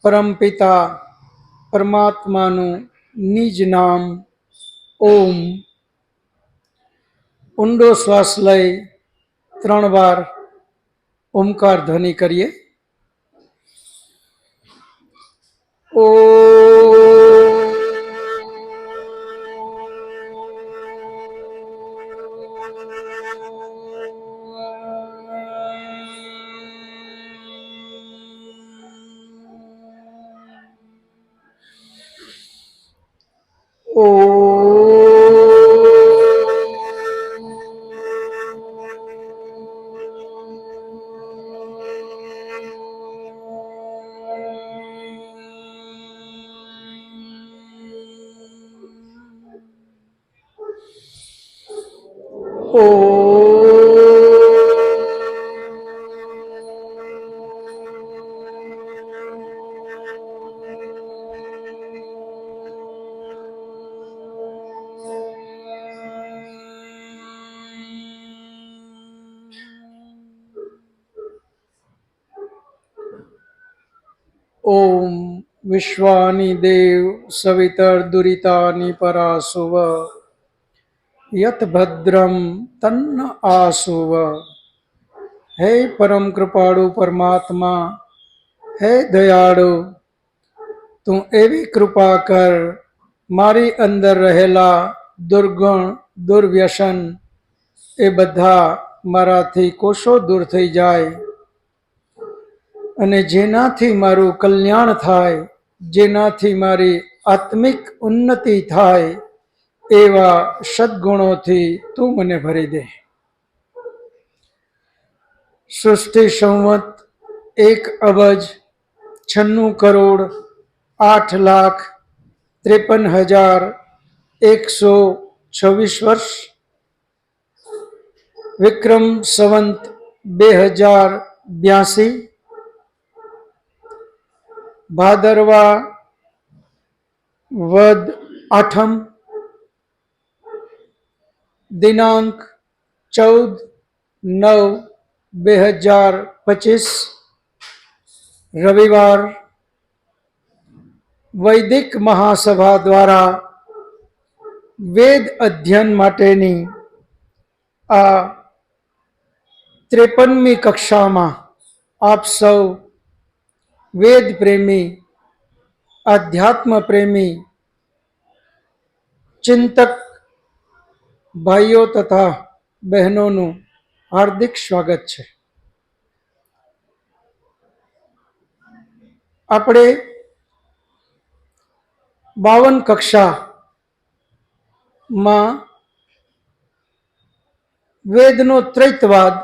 પરમપિતા પરમાત્માનું નિજ નામ ઓમ. ઊંડો શ્વાસ લઈ 3 વાર ઓમકાર ધ્વનિ કરીએ. ઓ ઓમ વિશ્વાનિ દેવ સવિતર્દુરિતાનિ પરાસુવ યત ભદ્રમ તન્ન આસુવ. હે પરમ કૃપાળુ પરમાત્મા, હે દયાળુ, તું એવી કૃપા કર મારી અંદર રહેલા દુર્ગુણ દુર્વ્યસન એ બધા મારાથી કોશો દૂર થઈ જાય અને જેનાથી મારું કલ્યાણ થાય, જેનાથી મારી આત્મિક ઉન્નતિ થાય એવા સદ્ગુણોથી તું મને ભરી દે. સૃષ્ટિ સંવત 1,96,53,126 વર્ષ, વિક્રમ સંવત 2082, ભાદરવા વદ આઠમ, દિનાંક 14/9/2025, રવિવાર. વૈદિક મહાસભા દ્વારા વેદ અધ્યયન માટેની આ 53મી કક્ષામાં આપ સૌ વેદ પ્રેમી, આધ્યાત્મ પ્રેમી, ચિંતક ભાઈઓ તથા બહેનોનું હાર્દિક સ્વાગત છે. આપણે 52 કક્ષામાં વેદનો ત્રૈતવાદ,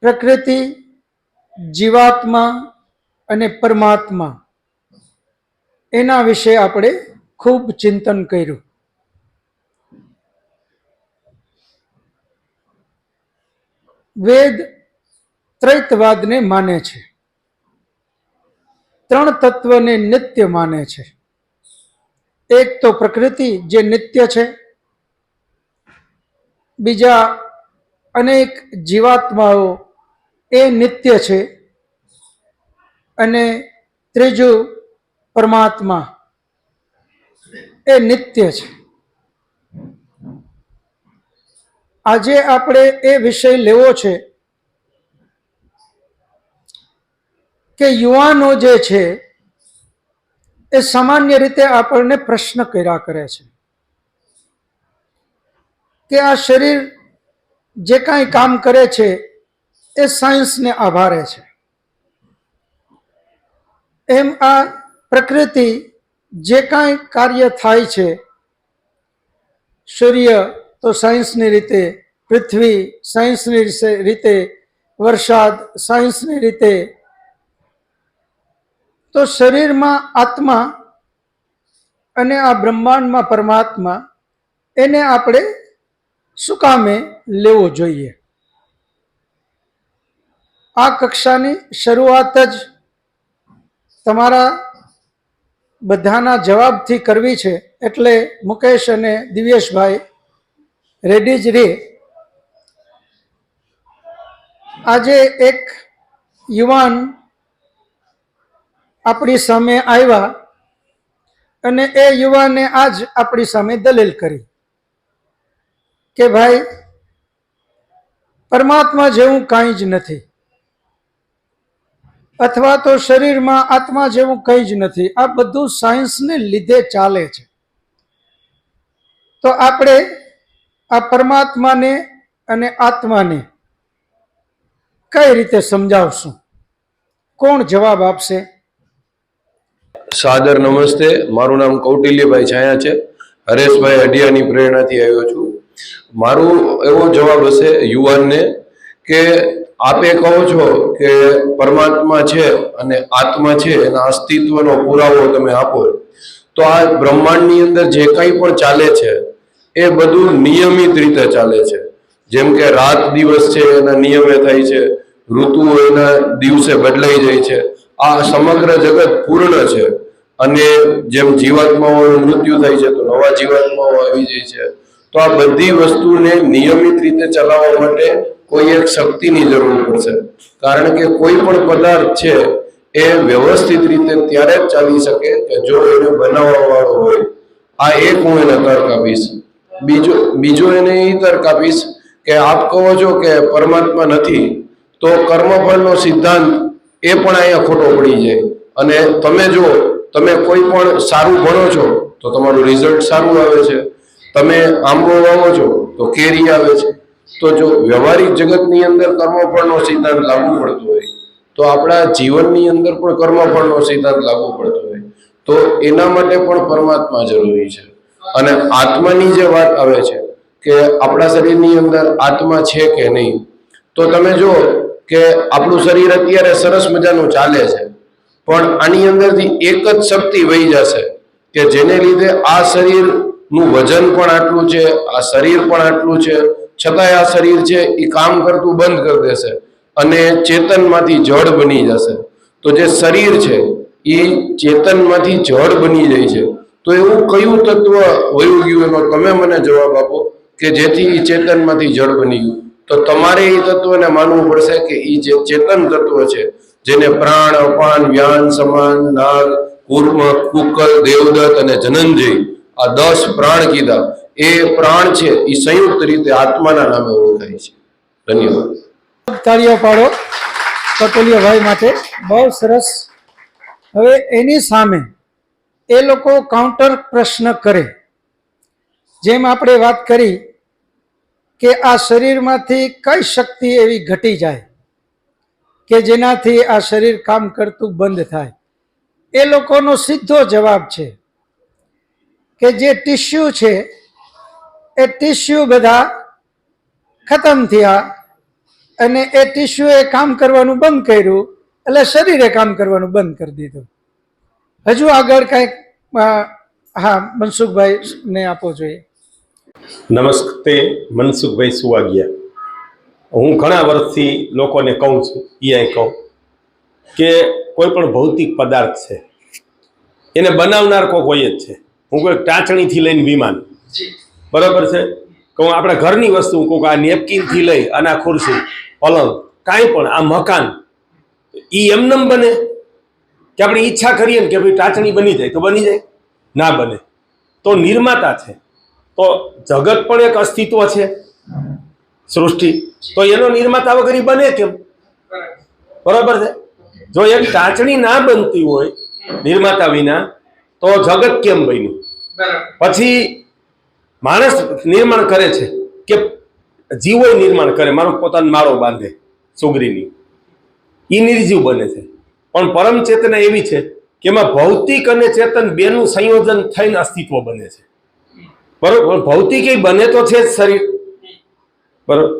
પ્રકૃતિ, જીવાત્મા અને પરમાત્મા એના વિશે આપણે ખૂબ ચિંતન કર્યું. વેદ ત્રૈતવાદને માને છે, 3 તત્વને નિત્ય માને છે. એક તો પ્રકૃતિ જે નિત્ય છે, બીજા અનેક જીવાત્માઓ એ નિત્ય છે, અને ત્રીજું પરમાત્મા એ નિત્ય છે. આજે આપણે એ વિષય લેવો છે કે યુવાનો જે છે એ સામાન્ય રીતે આપણને પ્રશ્ન કર્યા કરે છે કે આ શરીર જે કાંઈ કામ કરે છે એ સાયન્સને આભારે છે. એમ આ પ્રકૃતિ જે કાંઈ કાર્ય થાય છે, સૂર્ય તો સાયન્સની રીતે, પૃથ્વી સાયન્સની રીતે, વરસાદ સાયન્સની રીતે, તો શરીરમાં આત્મા અને આ બ્રહ્માંડમાં પરમાત્મા એને આપણે શું કામે લેવો જોઈએ? આ કક્ષાની શરૂઆત જ તમારા બધાના જવાબથી કરવી છે, એટલે મુકેશ અને દિવ્યેશભાઈ રેડી જ રે. આજે એક યુવાન આપણી સામે આવ્યા અને એ યુવાને આજ આપણી સામે દલીલ કરી કે ભાઈ પરમાત્મા જેવું કાંઈ જ નથી, અથવા તો શરીરમાં આત્મા જેવું કંઈ જ નથી, આ બધું સાયન્સને લીધે ચાલે છે. તો આપણે આ પરમાત્માને અને આત્માને કઈ રીતે સમજાવશું? કોણ જવાબ આપશે? સાદર નમસ્તે. મારું નામ કૌટિલ્યભાઈ છાયા છે. હરેશભાઈ અઢિયાની પ્રેરણાથી આવ્યો છું. મારું એવો જવાબ હશે યુવાનને કે આપે કહો છો કે પરમાત્મા છે અને આત્મા છે, એના અસ્તિત્વનો પુરાવો તમે આપો, તો આ બ્રહ્માંડની અંદર જે કંઈ પણ ચાલે છે એ બધું નિયમિત રીતે ચાલે છે. જેમ કે રાત દિવસ છે એના નિયમે થાય છે, ઋતુઓ એના દિવસે બદલાઈ જાય છે. આ સમગ્ર જગત પૂર્ણ છે. અને જેમ જીવાત્માઓનું મૃત્યુ થાય છે તો નવા જીવાત્માઓ આવી જાય છે. તો આ બધી વસ્તુને નિયમિત રીતે ચલાવવા માટે કોઈ એક શક્તિની જરૂર પડશે. કારણ કે કોઈ પણ પદાર્થ છે એ વ્યવસ્થિત રીતે ત્યારે જ ચાલી શકે કે જો એને બનાવવા વાળો હોય. આ એક હું એને તર્ક આપીશ. બીજો એને એ તર્ક આપીશ કે આપ કહો છો કે પરમાત્મા નથી, તો કર્મફળનો સિદ્ધાંત એ પણ અહીંયા ખોટો પડી જાય. અને તમે કોઈ પણ સારું ભણો છો તો તમારું રિઝલ્ટ સારું આવે છે. તમે આંબો વાવો છો તો કેરી આવે છે. તો જો વ્યવહારિક જગતની અંદર કર્મફળનો સિદ્ધાંત લાગુ પડતો હોય તો આપણા જીવનની અંદર પણ કર્મફળનો સિદ્ધાંત લાગુ પડતો હોય, તો એના માટે પણ પરમાત્મા જરૂરી છે. અને આત્માની જે વાત આવે છે કે આપણા શરીરની અંદર આત્મા છે કે નહીં, તો તમે જો કે આપણું શરીર અત્યારે સરસ મજાનું ચાલે છે, પણ આની અંદરથી એક જ શક્તિ વહી જશે કે જેને લીધે આ શરીરનું વજન પણ આટલું છે, આ શરીર પણ આટલું છે, છતાંય આ શરીર છે એ કામ કરતું બંધ કરી દેશે અને ચેતનમાંથી જડ બની જશે. તો જે શરીર છે એ ચેતનમાંથી જડ બની જાય છે. તો એવું કયું તત્વ વયું ગયું એનો તમે મને જવાબ આપો કે જેથી એ ચેતનમાંથી જડ બની ગયું. તો તમારે એ તત્વને માનવું પડશે કે એ જે ચેતન તત્વ છે, જેને પ્રાણ, અપાન, વ્યાન, સમાન, નાગ, કૂર્મ, કુકલ, દેવદત્ત અને જનનજય, આ 10 પ્રાણ કીધા, એ પ્રાણ છે એ સંયુક્ત રીતે આત્માના નામે ઓળખાય છે. ધન્યવાદ. તાળીઓ પાડો કૌટિલ્યભાઈ માટે, બહુ સરસ. હવે એની સામે એ લોકો કાઉન્ટર પ્રશ્ન કરે, જેમ આપણે વાત કરી કે આ શરીરમાંથી કઈ શક્તિ એવી ઘટી જાય કે જેનાથી આ શરીર કામ કરતું બંધ થાય. એ લોકોનો સીધો જવાબ છે કે જે ટિશ્યુ છે એ ટિશ્યુ બધા ખતમ થયા અને એ ટિશ્યુએ કામ કરવાનું બંધ કર્યું એટલે શરીરે કામ કરવાનું બંધ કરી દીધું. હજુ આગળ કંઈક હા મનસુખભાઈ ને આપવો જોઈએ. નમસ્તે, મનસુખભાઈ સુવાગિયા. હું ઘણા વર્ષથી લોકોને કહું છું, કહું કે કોઈ પણ ભૌતિક પદાર્થ છે એને બનાવનાર કોઈ હોય જ છે. હું કોઈ ટાંચણીથી લઈને વિમાન, બરાબર છે, કહું આપણા ઘરની વસ્તુ, કહું આ નેપકિનથી લઈ અને આ ખુરશી, પલંગ, કાંઈ પણ આ મકાન, એ એમનેમ બને કે આપણે ઈચ્છા કરીએ ને કે ભાઈ ટાંચણી બની જાય તો બની જાય? ના બને. તો નિર્માતા છે, તો જગત પણ એક અસ્તિત્વ છે, સૃષ્ટિ, તો એનો નિર્માતા વગર બને કેમ? બરાબર છે. જો એક ટાંચણી ના બનતી હોય નિર્માતા વિના તો જગત કેમ બન્યું? પછી માણસ નિર્માણ કરે છે કે જીવો નિર્માણ કરે, મારો પોતાનો માળો બાંધે સુગરીની, એ નિર્જીવ બને છે. પણ પરમ ચેતના એવી છે કે એમાં ભૌતિક અને ચેતન બેનું સંયોજન થઈને અસ્તિત્વ બને છે. બરોબર, ભૌતિક એ બને તો છે જ શરીર, બરોબર.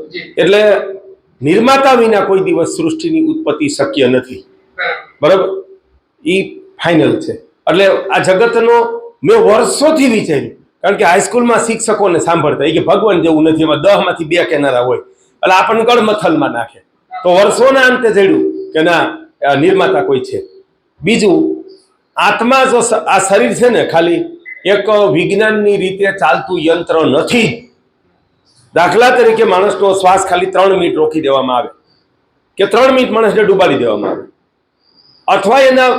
એટલે નિર્માતા વિના કોઈ દિવસ સૃષ્ટિની ઉત્પત્તિ શક્ય નથી, બરોબર. એ ફાઇનલ છે. એટલે આ જગતનો મેં વર્ષોથી વિચાર્યું, કારણ કે હાઈસ્કૂલમાં શિક્ષકોને સાંભળતા કે ભગવાન જેવું નથી, એમાં 10 માંથી 2 કેનારા હોય, એટલે આપણને ગળમથલમાં નાખે. તો વર્ષોના અંતે જડ્યું કે ના, નિર્માતા કોઈ છે. બીજું, આત્મા જો આ શરીર છે ને ખાલી એક વિજ્ઞાનની રીતે ચાલતું યંત્ર નથી. દાખલા તરીકે માણસનો શ્વાસ ખાલી 3 મિનિટ રોકી દેવામાં આવે કે 3 મિનિટ માણસને ડૂબાડી દેવામાં આવે, અથવા એના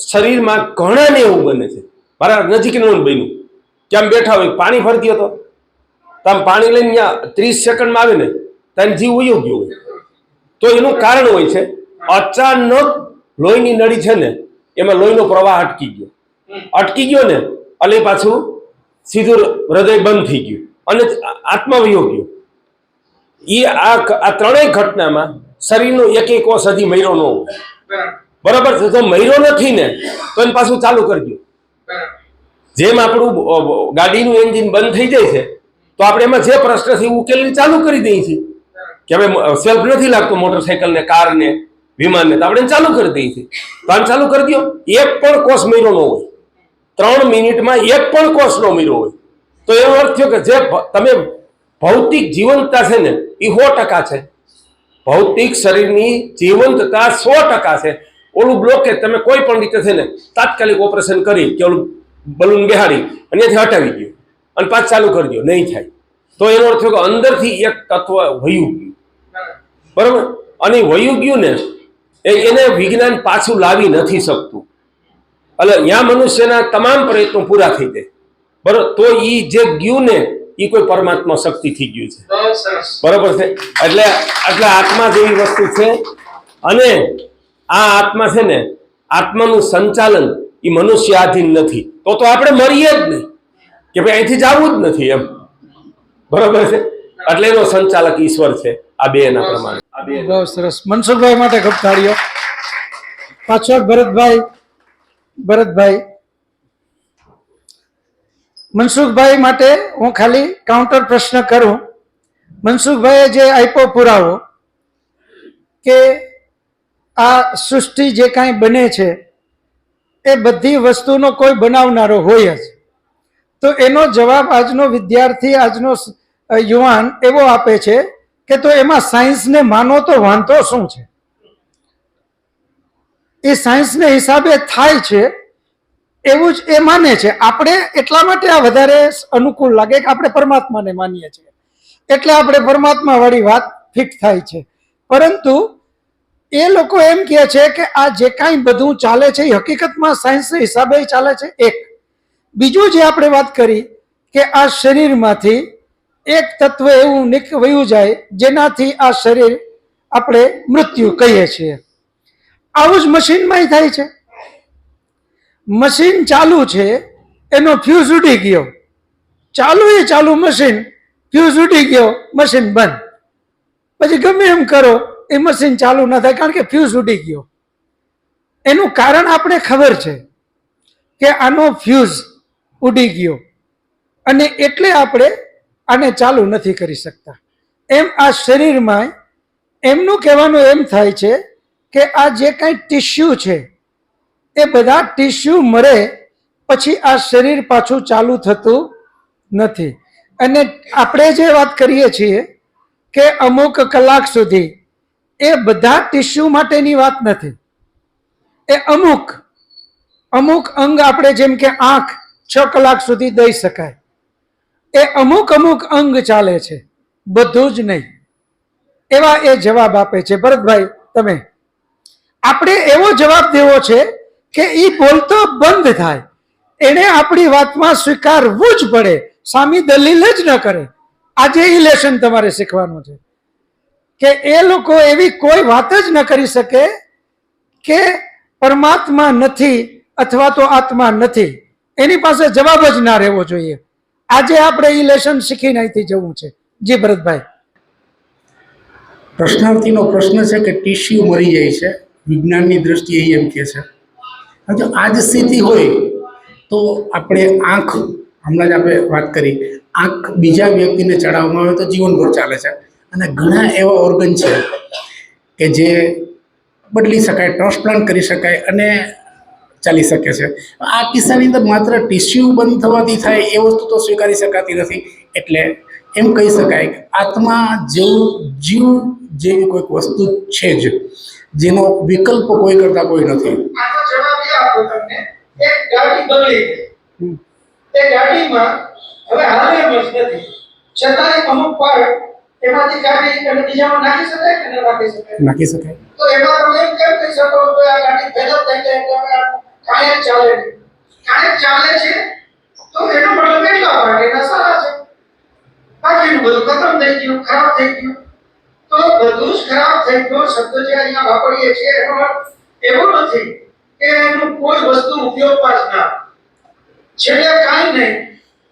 શરીરમાં ઘણાને એવું બને છે. મારા નજીકનું બન્યું કે આમ બેઠા હોય, પાણી ભરતી હતો તો આમ પાણી લઈને ત્યાં 30 સેકન્ડમાં આવે ને ત્યાં જીવ વયો ગયો હોય. તો એનું કારણ હોય છે અચાનક લોહીની નળી છે ને એમાં લોહીનો પ્રવાહ અટકી ગયો ને એટલે પાછું સીધું હૃદય બંધ થઈ ગયું અને આત્મા વયો ગયો. આ ત્રણેય ઘટનામાં શરીરનો એક કોષ હજી મર્યો ન હોય. બરાબર છે? જો મર્યો નથી ને તો એને પાછું ચાલુ કરી દો. જેમ આપણું ગાડીનું એન્જિન બંધ થઈ જાય છે તો આપણે એમાં જે પ્રશ્ન છે ઉકેલીને ચાલુ કરી દઈએ છીએ કે હવે સેલ્ફ નથી લાગતો મોટરસાયકલ ને, કાર ને, વિમાન ને, તો આપણે ચાલુ કરી દઈએ છીએ. તો આને ચાલુ કરી દો. એક પણ કોષ મર્યો ન હોય, 3 મિનિટમાં એક પણ કોષ ન મર્યો હોય, તો એનો અર્થ થયો કે જે તમે ભૌતિક જીવંતતા છે ને એ 100% છે. ભૌતિક શરીરની જીવંતતા 100% છે. ઓલું બ્લોકેજ તમે કોઈ પણ રીતે છે ને તાત્કાલિક ઓપરેશન કરી કે ઓલું બલૂન બેહાડી અને ત્યાંથી હટાવી દો અને પાછું ચાલુ કરી દો, નહીં થાય. તો એનો અર્થ થયો કે અંદરથી એક તત્વ વયું ગયું. બરાબર? અને વયું ગયું ને એને વિજ્ઞાન પાછું લાવી નથી શકતું. એટલે ત્યાં મનુષ્યના તમામ પ્રયત્નો પૂરા થઈ જાય. બરાબર? તો એ જે ગયું ને એ કોઈ પરમાત્મા શક્તિથી ગયું છે. બરાબર છે? એટલે આત્મા જેવી વસ્તુ છે. અને આ આત્મા છે ને, આત્માનું સંચાલન એ મનુષ્ય આધીન નથી. તો આપણે મરીએ જ નહીં કે ભાઈ અહીંથી જવું જ નથી એમ. બરાબર છે? એટલે એનો સંચાલક ઈશ્વર છે. આ બે એના પ્રમાણે. બહુ સરસ. મનસુખભાઈ માટે ખૂબ તાળીઓ. પાછળ ભરતભાઈ મનસુખભાઈ માટે હું ખાલી કાઉન્ટર પ્રશ્ન કરું. મનસુખભાઈએ જે આપ્યો પુરાવો કે આ સૃષ્ટિ જે કાંઈ બને છે એ બધી વસ્તુનો કોઈ બનાવનારો હોય જ, તો એનો જવાબ આજનો વિદ્યાર્થી, આજનો યુવાન એવો આપે છે કે તો એમાં સાયન્સને માનો તો વાંધો શું છે? એ સાયન્સને હિસાબે થાય છે એવું જ એ માને છે. આપણે એટલા માટે આ વધારે અનુકૂળ લાગે કે આપણે પરમાત્માને માનીએ છીએ એટલે આપણે પરમાત્મા વાળી વાત ફિટ થાય છે. પરંતુ એ લોકો એમ કહે છે કે આ જે કાંઈ બધું ચાલે છે એ હકીકતમાં સાયન્સના હિસાબે ચાલે છે. એક બીજું જે આપણે વાત કરી કે આ શરીરમાંથી એક તત્વ એવું વયું જાય જેનાથી આ શરીર આપણે મૃત્યુ કહીએ છીએ. આવું જ મશીનમાં થાય છે. મશીન ચાલુ છે, એનો ફ્યુઝ ઉડી ગયો, ચાલુ મશીન, ફ્યુઝ ઉડી ગયો, મશીન બંધ. પછી ગમે એમ કરો એ મશીન ચાલુ ના થાય કારણ કે ફ્યુઝ ઉડી ગયો. એનું કારણ આપણે ખબર છે કે આનો ફ્યુઝ ઉડી ગયો અને એટલે આપણે આને ચાલુ નથી કરી શકતા. એમ આ શરીરમાં એમનું કહેવાનું એમ થાય છે કે આ જે કાંઈ ટિશ્યુ છે એ બધા ટિશ્યુ મરે પછી આ શરીર પાછું ચાલુ થતું નથી. અને આપણે જે વાત કરીએ છીએ કે અમુક કલાક સુધી, એ બધા ટિશ્યુ માટેની વાત નથી. એ અમુક અંગ આપણે જેમ કે આંખ 6 કલાક સુધી દઈ શકાય, એ અમુક અંગ ચાલે છે, બધું જ નહીં. એવા એ જવાબ આપે છે. ભરતભાઈ, તમે આપણે એવો જવાબ દેવો છે કે એ બોલતો બંધ થાય, એને આપણી વાતમાં સ્વીકારવું જ પડે, સામી દલીલ જ ન કરે. આજે એ લેસન તમારે શીખવાનું છે કે એ લોકો એવી કોઈ વાત જ ન કરી શકે કે પરમાત્મા નથી અથવા તો આત્મા નથી. એની પાસે જવાબ જ ના રહેવો જોઈએ. આજે આપણે એ લેસન શીખીને અહીંથી જવું છે. જી ભરતભાઈ. પ્રશ્નાર્થીનો પ્રશ્ન છે કે ટીશ્યુ મરી જાય છે, વિજ્ઞાનની દ્રષ્ટિએ એમ કહે છે. જો આ જ સ્થિતિ હોય તો આપણે આંખ, હમણાં જ આપણે વાત કરી, આંખ બીજા વ્યક્તિને ચડાવવામાં આવે તો જીવનભર ચાલે છે. અને ઘણા એવા ઓર્ગન છે કે જે બદલી શકાય, ટ્રાન્સપ્લાન્ટ કરી શકાય અને ચાલી શકે છે. આ કિસ્સાની અંદર માત્ર ટીશ્યુ બંધ થવાથી થાય એ વસ્તુ તો સ્વીકારી શકાતી નથી. એટલે એમ કહી શકાય કે આત્મા જેવું જીવ જેવી કોઈક વસ્તુ છે જ, જેનો વિકલ્પ કોઈ કરતા કોઈ નથી. આનો જવાબ એ આપું તમને. એક ગાડી બગડી ગઈ, એ ગાડીમાં હવે હાલે બસ નથી, છતાંય અમુક પાર્ટ એમાંથી કાઢી અને બીજામાં નાખી શકાય કે ન નાખી શકાય? નાખી શકાય. તો એમાં તમે એમ કેમ કહી શકો કે આ ગાડી ફેલ થઈ જાય એટલે હવે આ કાંઈ જ ચાલે નહીં? કાંઈ જ ચાલે છે તો એનો મતલબ એટલા ભાગેના સારા છે, બાકીનું બધું ખતમ થઈ ગયું, ખરાબ થઈ ગયું. તો બધું જ ખરાબ થઈ ગયું શબ્દ જે અહીંયા વાપરીએ છીએ એનો અર્થ એવો નથી કે એનું કોઈ વસ્તુ ઉપયોગમાં જ ના છેલ્લે કાંઈ નહીં.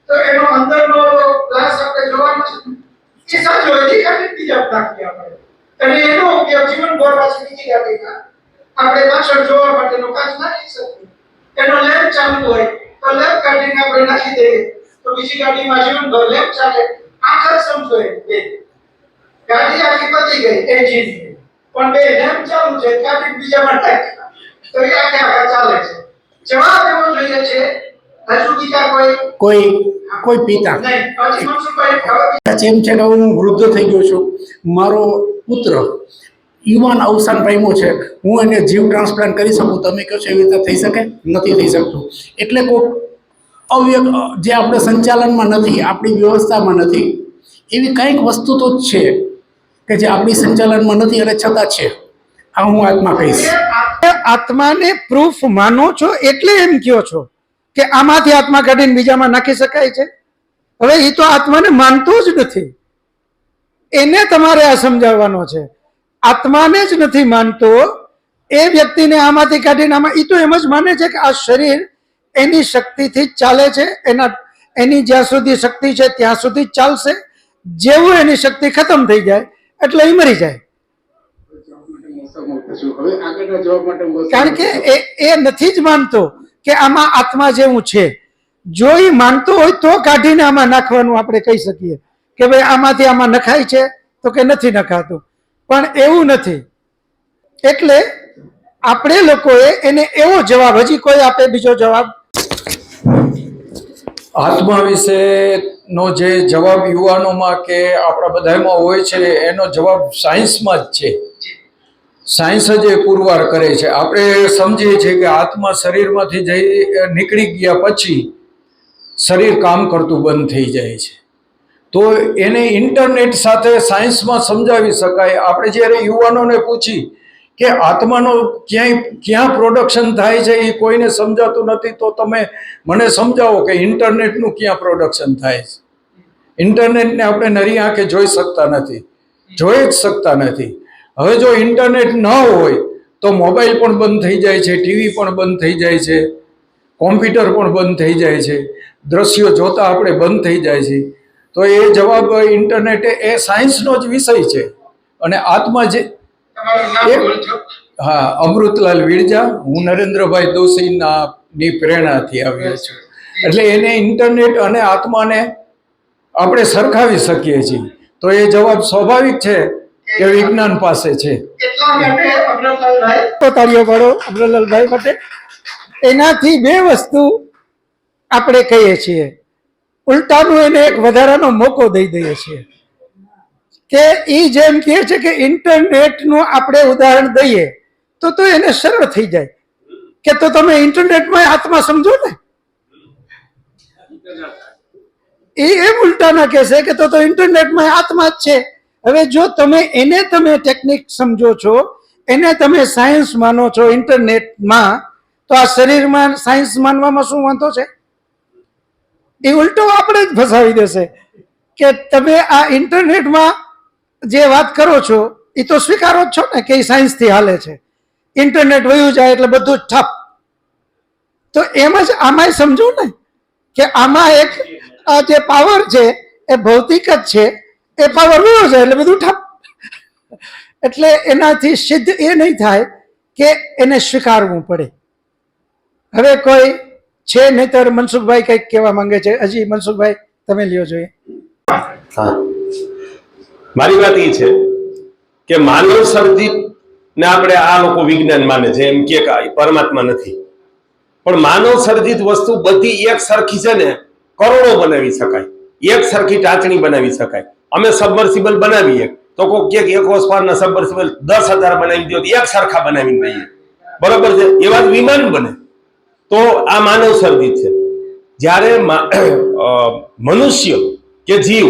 તો એનો અંદરનો ગ્લાસ આપણે જોવાનો છે એ સાચો હોય એ કાઢી બીજા નાખીએ આપણે, અને એનો ઉપયોગ જીવનભર પાછી બીજી ગાડીમાં આપણે પાછળ જોવા માટેનો કાચ નાખી શકીએ. એનો લેમ્પ ચાલુ હોય તો લેમ્પ કાઢીને આપણે નાખી દઈએ તો બીજી ગાડીમાં જીવનભર લેમ્પ ચાલે. આખર સમજો એ ગાડી આખી પતી ગઈ એન્જિન પણ બે લેમ્પ ચાલુ છે, કાઢી બીજામાં નાખ્યા તો એ આખા ચાલે છે. જવાબ એવો જોઈએ છે હજુ બીજા કોઈ પિતા નહીં. હજી મનસુખભાઈ હવે એમ છે કે હું વૃદ્ધ થઈ ગયો છું, મારો પુત્ર યુવાન અવસાન પામ્યો છે, હું એને જીવ ટ્રાન્સપ્લાન્ટ કરી શકું? તમે કહો છો એવી રીતે થઈ શકે? નથી થઈ શકતું. એટલે કોઈ જે આપણે સંચાલનમાં નથી, આપણી વ્યવસ્થામાં નથી, એવી કંઈક વસ્તુ તો છે કે જે આપણી સંચાલનમાં નથી અને છતાં છે. આ હું આત્મા કહીશ. આત્માને પ્રૂફ માનો છો એટલે એમ કહો છો કે આમાંથી આત્મા કાઢીને બીજામાં નાખી શકાય છે? હવે એ તો આત્માને માનતો જ નથી, એને તમારે આ સમજાવવાનો છે. આત્માને જ નથી માનતો એ વ્યક્તિને આમાંથી કાઢીને આમાં, એ તો એમ જ માને છે કે આ શરીર એની શક્તિથી જ ચાલે છે, એની જ્યાં સુધી શક્તિ છે ત્યાં સુધી જ ચાલશે, જેવું એની શક્તિ ખતમ થઈ જાય એટલે એ મરી જાય. કારણ કે એ નથી જ માનતો કે આમાં આત્મા જેવું છે. જો એ માનતો હોય તો કાઢીને આમાં નાખવાનું આપણે કહી શકીએ કે ભાઈ આમાંથી આમાં નખાય છે તો કે નથી નખાતું, પણ એવું નથી. એટલે આપણે લોકોએ એને એવો જવાબ, હજી કોઈ આપે બીજો જવાબ? આત્મા વિશેનો જે જવાબ યુવાનોમાં કે આપણા બધામાં હોય છે એનો જવાબ સાયન્સમાં જ છે. સાયન્સ જ એ પુરવાર કરે છે. આપણે સમજીએ છીએ કે આત્મા શરીરમાંથી નીકળી ગયા પછી શરીર કામ કરતું બંધ થઈ જાય છે. તો એને ઇન્ટરનેટ સાથે સાયન્સમાં સમજાવી શકાય. આપણે જ્યારે યુવાનોને પૂછી કે આત્માનો ક્યાં પ્રોડક્શન થાય છે એ કોઈને સમજાતું નથી, તો તમે મને સમજાવો કે ઇન્ટરનેટનું ક્યાં પ્રોડક્શન થાય છે. ઇન્ટરનેટને આપણે નરી આંખે જોઈ શકતા નથી, જોઈ જ શકતા નથી. હવે જો ઇન્ટરનેટ ન હોય તો મોબાઈલ પણ બંધ થઈ જાય છે, ટીવી પણ બંધ થઈ જાય છે, કોમ્પ્યુટર પણ બંધ થઈ જાય છે, દ્રશ્યો જોતા આપણે બંધ થઈ જાય છે. તો એ જવાબ ઇન્ટરનેટ એ સાયન્સનો જ વિષય છે. અને આત્મા જે હા, અમૃતલાલ વિરજા, હું નરેન્દ્રભાઈ દોશીની પ્રેરણાથી આવ્યો છું. એટલે એને ઇન્ટરનેટ અને આત્માને આપણે સરખાવી શકીએ છીએ. તો એ જવાબ સ્વાભાવિક છે કે વિજ્ઞાન પાસે છે. તાળીઓ પાડો અમરલાલભાઈ માટે. એનાથી બે વસ્તુ આપણે કહીએ છીએ, ઉલટાનું એને એક વધારાનો મોકો દઈ દઈએ છીએ કે એ જેમ કહે છે કે ઇન્ટરનેટનું આપણે ઉદાહરણ દઈએ તો એને સરળ થઈ જાય કે તો તમે ઇન્ટરનેટમાં આત્મા સમજો ને. એમ ઉલટાના કહેશે કે તો ઇન્ટરનેટમાં આત્મા જ છે. હવે જો તમે ટેકનિક સમજો છો, એને તમે સાયન્સ માનો છો ઇન્ટરનેટમાં, તો આ શરીરમાં સાયન્સ માનવામાં શું વાંધો છે? એ ઉલટો આપણે જ ફસાવી દેશે કે તમે આ ઇન્ટરનેટમાં જે વાત કરો છો એ તો સ્વીકારો જ છો ને કે એ સાયન્સથી હાલે છે. ઇન્ટરનેટ વયું જાય એટલે બધું જ ઠપ. તો એમ જ આમાંય સમજો ને કે આમાં એક આ જે પાવર છે એ ભૌતિક જ છે, એ પાવર વયો જાય એટલે બધું ઠપ. એટલે એનાથી સિદ્ધ એ નહીં થાય કે એને સ્વીકારવું પડે. હવે કોઈ છે નહીતર મનસુખભાઈ કંઈક કહેવા માંગે છે. હજી મનસુખભાઈ તમે લ્યો જોઈએ. હા, મારી વાત એ છે કે માનવ સર્જિત ને આપણે આ લોકો વિજ્ઞાન માને છે, એમ કે પરમાત્મા નથી. પણ માનવ સર્જિત વસ્તુ બધી એક સરખી છે ને, કરોડો બનાવી શકાય, એક સરખી ટાંચણી બનાવી શકાય. અમે સબમર્સિબલ બનાવીએ તો કોઈ એક હોર્સપાવરના સબમર્સિબલ 10,000 બનાવી દો, એક સરખા બનાવી દઈએ, બરોબર છે? એવા વિમાન બને. તો આ માનવ સર્જિત છે. જ્યારે મનુષ્ય કે જીવ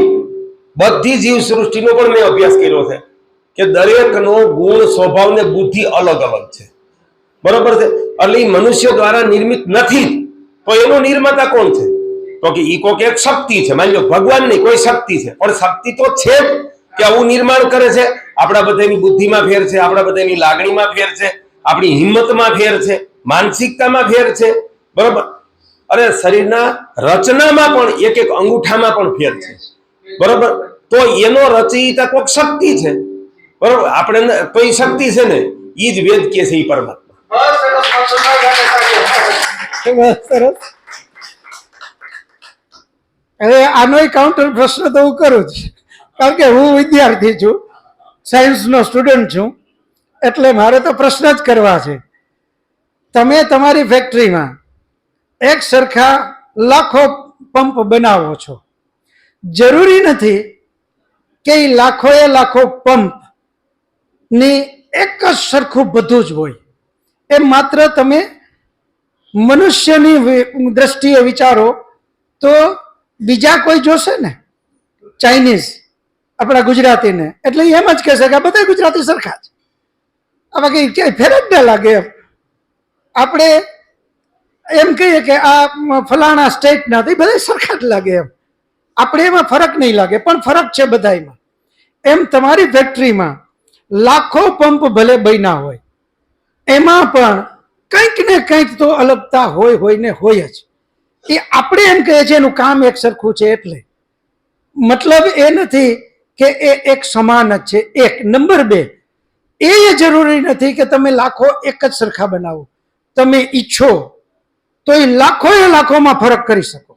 બધી જીવસૃષ્ટિનો પણ મેં અભ્યાસ કર્યો છે કે દરેકનો ગુણ, સ્વભાવ ને બુદ્ધિ અલગ અલગ છે. બરોબર છે. એટલે ઈ મનુષ્ય દ્વારા નિર્મિત નથી. તો એનો નિર્માતા કોણ છે? તો કે ઈ કોક એક શક્તિ છે. માની લો ભગવાન નહીં, કોઈ શક્તિ છે, પણ શક્તિ તો છે જ કે આવું નિર્માણ કરે છે. આપણા બધાની બુદ્ધિમાં ફેર છે, આપણા બધાની લાગણીમાં ફેર છે, આપણી હિંમતમાં ફેર છે, માનસિકતામાં ફેર છે. બરોબર. અરે શરીરના રચનામાં પણ એક એક અંગૂઠામાં પણ ફેર છે. બરોબર. તો એનો રચયિતા કોઈક શક્તિ છે. બરોબર. આપણે તો એ શક્તિ છે ને, ઈ જ વેદ કે છે, ઈ પરમાત્મા. સરસ. હવે આનો કાઉન્ટર પ્રશ્ન તો હું કરું જ, કારણ કે હું વિદ્યાર્થી છું, સાયન્સનો સ્ટુડન્ટ છું, એટલે મારે તો પ્રશ્ન જ કરવા છે. તમે તમારી ફેક્ટરીમાં એક સરખા લાખો પંપ બનાવો છો. જરૂરી નથી કે એ લાખોએ લાખો પંપ ની એક જ સરખું બધું જ હોય. એ માત્ર તમે મનુષ્યની દ્રષ્ટિએ વિચારો તો બીજા કોઈ જોશે ને, ચાઇનીઝ આપણા ગુજરાતીને, એટલે એમ જ કહેશે કે આ બધા ગુજરાતી સરખા જ, આમાં કઈ ક્યાંય ફેર જ ના લાગે. એમ આપણે એમ કહીએ કે આ ફલાણા સ્ટેટના, તો બધા સરખા જ લાગે. એમ આપણે એમાં ફરક નહીં લાગે, પણ ફરક છે બધામાં. એમ તમારી ફેક્ટરીમાં લાખો પંપ ભલે બન્યા હોય, એમાં પણ કંઈક ને કંઈક તો અલગતા હોય ને હોય જ. એ આપણે એમ કહીએ છીએ એનું કામ એક સરખું છે, એટલે મતલબ એ નથી કે એ એક સમાન જ છે. એક નંબર 2, એ જરૂરી નથી કે તમે લાખો એક જ સરખા બનાવો. તમે ઈચ્છો તો એ લાખોએ લાખોમાં ફરક કરી શકો.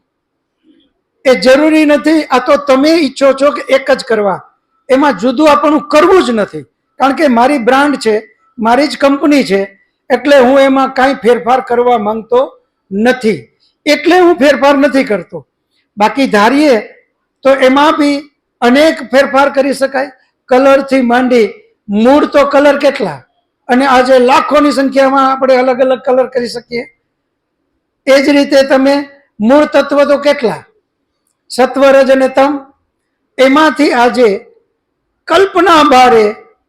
એ જરૂરી નથી. આ તો તમે ઈચ્છો છો કે એક જ કરવા, એમાં જુદું આપણું કરવું જ નથી. કારણ કે મારી બ્રાન્ડ છે, મારી જ કંપની છે, એટલે હું એમાં કાંઈ ફેરફાર કરવા માંગતો નથી, એટલે હું ફેરફાર નથી કરતો. બાકી ધારીએ તો એમાં બી અનેક ફેરફાર કરી શકાય. કલરથી માંડી, મૂળ તો કલર કેટલા, અને આજે લાખોની સંખ્યામાં આપણે અલગ અલગ કલર કરી શકીએ. એ જ રીતે તમે મૂળ તત્વ તો કેટલા, સત્વ, રજ અને તમ, એમાંથી આજે કલ્પના બારે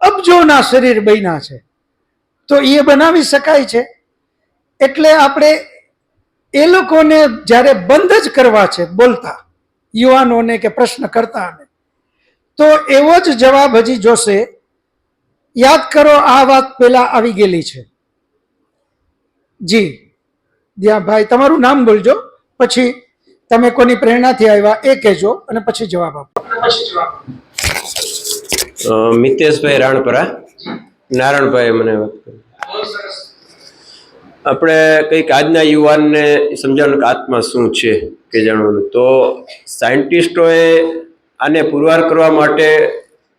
અબજોના શરીર બન્યા છે. તો એ બનાવી શકાય છે. એટલે આપણે એ લોકોને જ્યારે બંધ જ કરવા છે બોલતા, યુવાનોને કે પ્રશ્ન કરતા, તો એવો જ જવાબ હજી જોશે. યાદ કરો, આ વાત પેલા આવી ગયેલી છે. જી દિયા ભાઈ, તમારું નામ બોલજો, પછી તમે કોની પ્રેરણાથી આવ્યા એ કહેજો, અને પછી જવાબ આપો. મિતેશભાઈ રાણપરા, નારાયણભાઈ મને વાત કરી. આપણે કંઈક આજના યુવાનને સમજાવવાનું કે આત્મા શું છે કે જાણવાનું, તો સાયન્ટિસ્ટોએ આને પુરવાર કરવા માટે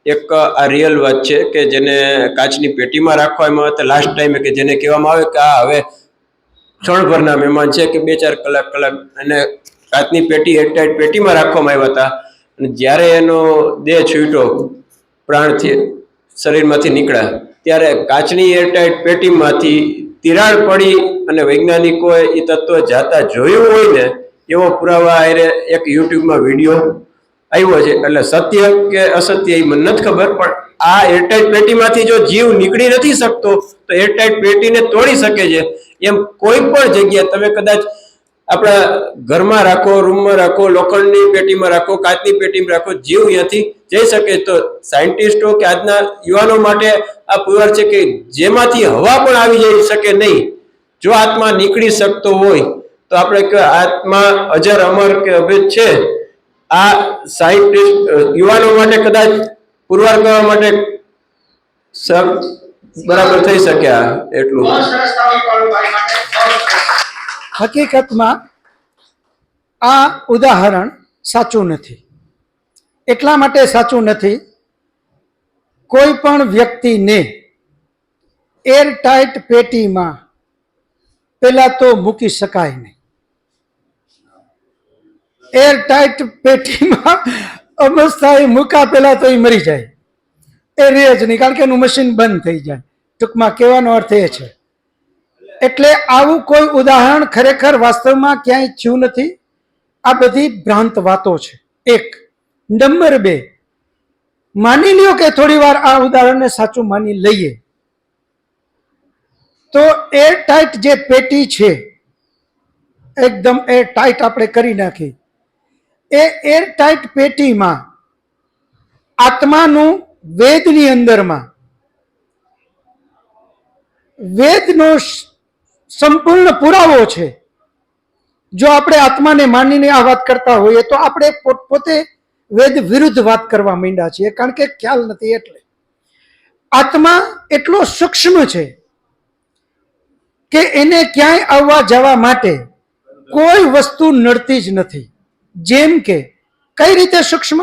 એક આ રિયલ વાત છે કે જેને કાચની પેટીમાં રાખવામાં આવે તો લાસ્ટ ટાઈમે કે જેને કહેવામાં આવે કે આ હવે ક્ષણભરના મહેમાન છે કે 2-4 કલાક અને કાચની પેટી એરટાઈટ પેટીમાં રાખવામાં આવ્યા હતા. અને જ્યારે એનો દેહ છૂટ્યો, પ્રાણથી શરીરમાંથી નીકળ્યા, ત્યારે કાચની એરટાઈટ પેટીમાંથી તિરાડ પડી અને વૈજ્ઞાનિકોએ એ તત્વ જાતા જોયું હોય ને એવો પુરાવા એક યુટ્યુબમાં વિડીયો આવ્યો છે. એટલે સત્ય કે અસત્ય એ મને નથી ખબર, પણ આ એરટાઈટ પેટીમાંથી જો જીવ નીકળી નથી શકતો તો એરટાઈટ પેટીને તોડી શકે છે. એમ કોઈ પણ જગ્યાએ તમે કદાચ આપણા ઘરમાં રાખો, રૂમમાં રાખો, લોખંડની પેટીમાં રાખો, કાચની પેટીમાં રાખો, જીવ અહીંયાથી જઈ શકે. તો સાયન્ટિસ્ટો કે આજના યુવાનો માટે આ પુરવાર છે કે જેમાંથી હવા પણ આવી જઈ શકે નહીં, જો આત્મા નીકળી શકતો હોય તો આપણે કે આત્મા અજર અમર કે અભેદ છે. આ સાયન્ટિસ્ટ યુવાનો માટે કદાચ પુરવાર કરવા માટે બરાબર થઈ શક્યા એટલું. હકીકતમાં આ ઉદાહરણ સાચું નથી. એટલા માટે સાચું નથી, કોઈ પણ વ્યક્તિને એરટાઈટ પેટીમાં પેલા તો મૂકી શકાય નહીં. એરટાઈટ પેટીમાં અવસ્થાએ મૂકા પેલા તો એ મરી જાય, એ રહે જ નહીં, કારણ કે એનું મશીન બંધ થઈ જાય. ટૂંકમાં કહેવાનો અર્થ એ છે. એટલે આવું કોઈ ઉદાહરણ ખરેખર વાસ્તવમાં ક્યાંય થયું નથી. આ બધી ભ્રાંત વાતો છે. 1. નંબર 2, માની લ્યો કે થોડી વાર આ ઉદાહરણને સાચું માની લઈએ તો એર ટાઈટ જે પેટી છે, એકદમ એર ટાઈટ આપણે કરી નાખી, એ એર ટાઈટ પેટીમાં આત્માનું વેદની અંદરમાં વેદનો સંપૂર્ણ પુરાવો છે. જો આપણે આત્માને માનીને આ વાત કરતા હોઈએ તો આપણે પોતે વેદ વિરુદ્ધ વાત કરવા માંડ્યા છીએ, કારણ કે ખ્યાલ નથી. એટલે આત્મા એટલો સૂક્ષ્મ છે કે એને ક્યાંય આવવા જવા માટે કોઈ વસ્તુ નડતી જ નથી. જેમ કે કઈ રીતે સૂક્ષ્મ?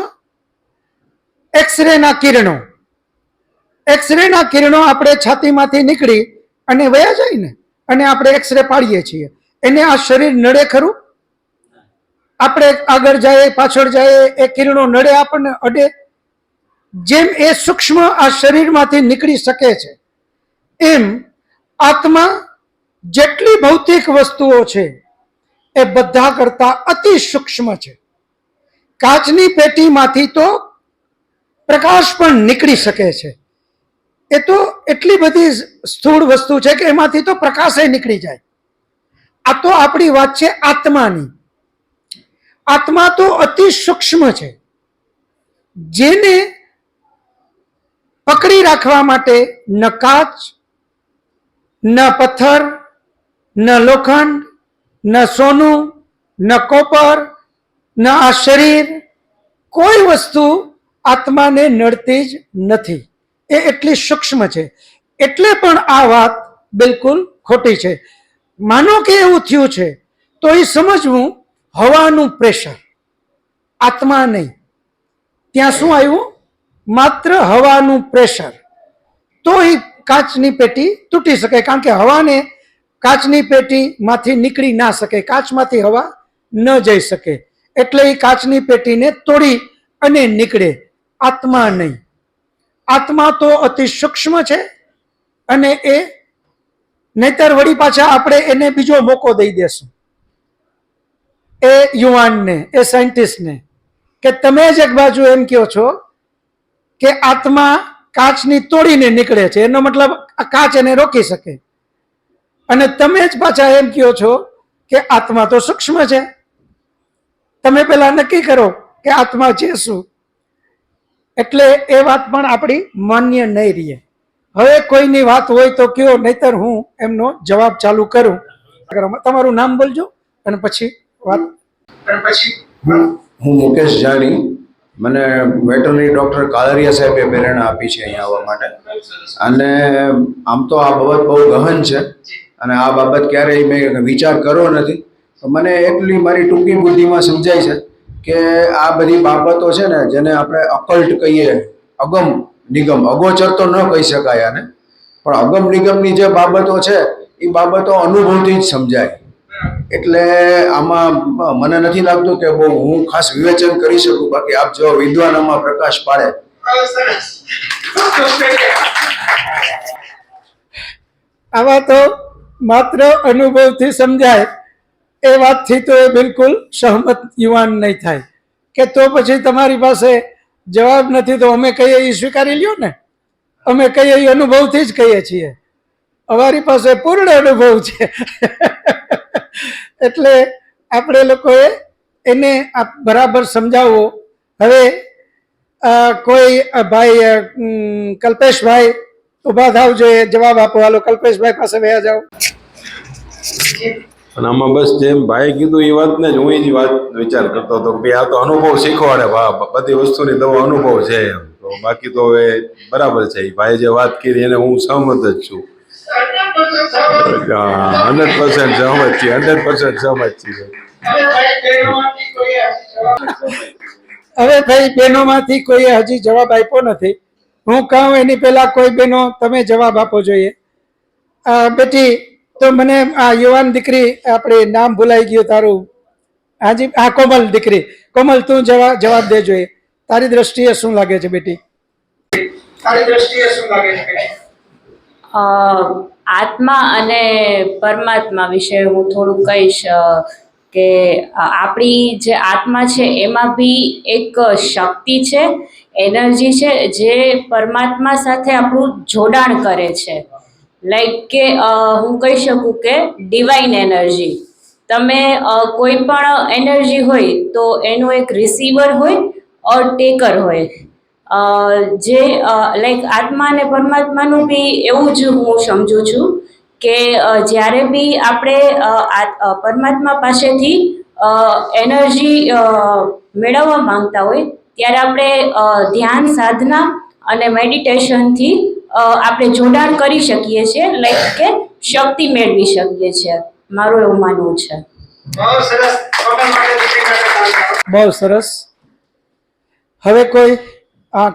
એક્સરેના કિરણો, એક્સરેના કિરણો આપણે છાતીમાંથી નીકળી અને વયા જાય ને, અને આપણે એક્સરે પાડીએ છીએ. એને આ શરીર નડે ખરું? આપણે આગળ જાય પાછળ જાય એ કિરણો નડે આપણને? અડે. જેમ એ સૂક્ષ્મ આ શરીરમાંથી નીકળી શકે છે, એમ આત્મા જેટલી ભૌતિક વસ્તુઓ છે એ બધા કરતા અતિ સૂક્ષ્મ છે. કાચની પેટીમાંથી તો પ્રકાશ પણ નીકળી શકે છે. એ તો એટલી બધી સ્થૂળ વસ્તુ છે કે એમાંથી તો પ્રકાશ નીકળી જાય. આ તો આપણી વાત છે આત્માની. આત્મા તો અતિ સૂક્ષ્મ છે, જેને પકડી રાખવા માટે ન કાચ, ન પથ્થર, ન લોખંડ, ન સોનું, ન કોપર, ન આ શરીર, કોઈ વસ્તુ આત્માને નડતી જ નથી. એ એટલી સૂક્ષ્મ છે. એટલે પણ આ વાત બિલકુલ ખોટી છે. માનો કે એવું થયું છે તો એ સમજવું હવાનું પ્રેશર, આત્મા નહીં. ત્યાં શું આવ્યું? માત્ર હવાનું પ્રેશર. તો એ કાચની પેટી તૂટી શકે, કારણ કે હવાને કાચની પેટીમાંથી નીકળી ના શકે, કાચમાંથી હવા ન જઈ શકે. એટલે એ કાચની પેટીને તોડી અને નીકળે, આત્મા નહીં. આત્મા તો અતિ સૂક્ષ્મ છે, અને એ નહીતર વળી પાછા આપણે એને બીજો મોકો દઈ દેશું, એ યુવાનને, એ સાયન્ટિસ્ટને, કે તમે જ એક બાજુ એમ કહો છો કે આત્મા કાચની તોડીને નીકળે છે, એનો મતલબ આ કાચ એને રોકી શકે, અને તમે જ પાછા એમ કહો છો કે આત્મા તો સૂક્ષ્મ છે. તમે પેલા નક્કી કરો કે આત્મા છે શું. એટલે એ વાત પણ આપણી માન્ય નહીં રહે. હવે કોઈની વાત હોય તો કયો, નહીતર હું એમનો જવાબ ચાલુ કરું. તમારું નામ બોલજો અને પછી વાત. હું મુકેશ જાની. મને વેટરનરી ડૉક્ટર કાલરિયા સાહેબે પ્રેરણા આપી છે અહીંયા આવવા માટે. અને આમ તો આ બાબત બહુ ગહન છે, અને આ બાબત ક્યારેય મેં વિચાર કર્યો નથી. તો મને એટલી મારી ટૂંકી બુદ્ધિમાં સમજાય છે કે આ બધી બાબતો છે ને, જેને આપણે અકલ્ટ કહીએ, અગમ નિગમ, અગોચર તો ન કહી શકાય આને, પણ અગમ નિગમની જે બાબતો છે એ બાબતો અનુભવથી જ સમજાય. એટલે આમાં મને નથી લાગતું કે બહુ હું ખાસ વિવેચન કરી શકું. બાકી આપ જો વિદ્વાન આમાં પ્રકાશ પાડે. આવા તો માત્ર અનુભવથી સમજાય એ વાતથી તો એ બિલકુલ સહમત યુવાન નહીં થાય કે તો પછી તમારી પાસે જવાબ નથી તો અમે કહીએ એ સ્વીકારી લ્યો ને. અમે કહીએ એ અનુભવથી જ કહીએ છીએ. અમારી પાસે પૂર્ણ અનુભવ છે. એટલે આપણે લોકોએ એને બરાબર સમજાવવો. હવે કોઈ ભાઈ કલ્પેશભાઈ ઉભા થાવ જોઈએ, જવાબ આપો. હાલો કલ્પેશભાઈ પાસે વયા જાઓ. અને આમાં બસ જેમ ભાઈ કીધું એ વાતને જ હું એ જ વાત વિચાર કરતો હતો કે આ તો અનુભવ શીખવાડે. બધી વસ્તુની દવા અનુભવ છે એમ. તો બાકી તો હવે બરાબર છે, ભાઈ જે વાત કરી એને હું સહમત જ છું. 100% સહમત છીએ, 100% સહમત છીએ. હવે ભાઈ બહેનોમાંથી કોઈએ હજી જવાબ આપ્યો નથી. હું કહું એની પહેલા કોઈ બહેનો તમે જવાબ આપો જોઈએ. બેટી, તો મને આ યુવાન દીકરી, આપણે નામ ભૂલાઈ ગયું તારું, હાજી, આ કોમલ દીકરી, કોમલ તું જવાબ દે જોઈએ. તારી દ્રષ્ટિએ શું લાગે છે બેટી? તારી દ્રષ્ટિએ શું લાગે છે બેટી? આત્મા અને પરમાત્મા વિશે હું થોડુંક કહીશ કે આપણી જે આત્મા છે એમાં બી એક શક્તિ છે, એનર્જી છે જે પરમાત્મા સાથે આપણું જોડાણ કરે છે. લાઈક કે હું કહી શકું કે ડિવાઇન એનર્જી. તમે કોઈ પણ એનર્જી હોય તો એનું એક રિસીવર હોય ઓર ટેકર હોય. જે લાઈક આત્મા અને પરમાત્માનું બી એવું જ હું સમજુ છું કે જ્યારે બી આપણે પરમાત્મા પાસેથી એનર્જી મેળવવા માંગતા હોય ત્યારે આપણે ધ્યાન સાધના અને મેડિટેશનથી આપણે જોડાણ કરી શકીએ છીએ, લાઈક કે શક્તિ મેળવી શકીએ છીએ. મારું એવું માનવું છે. બહુ સરસ. હવે કોઈ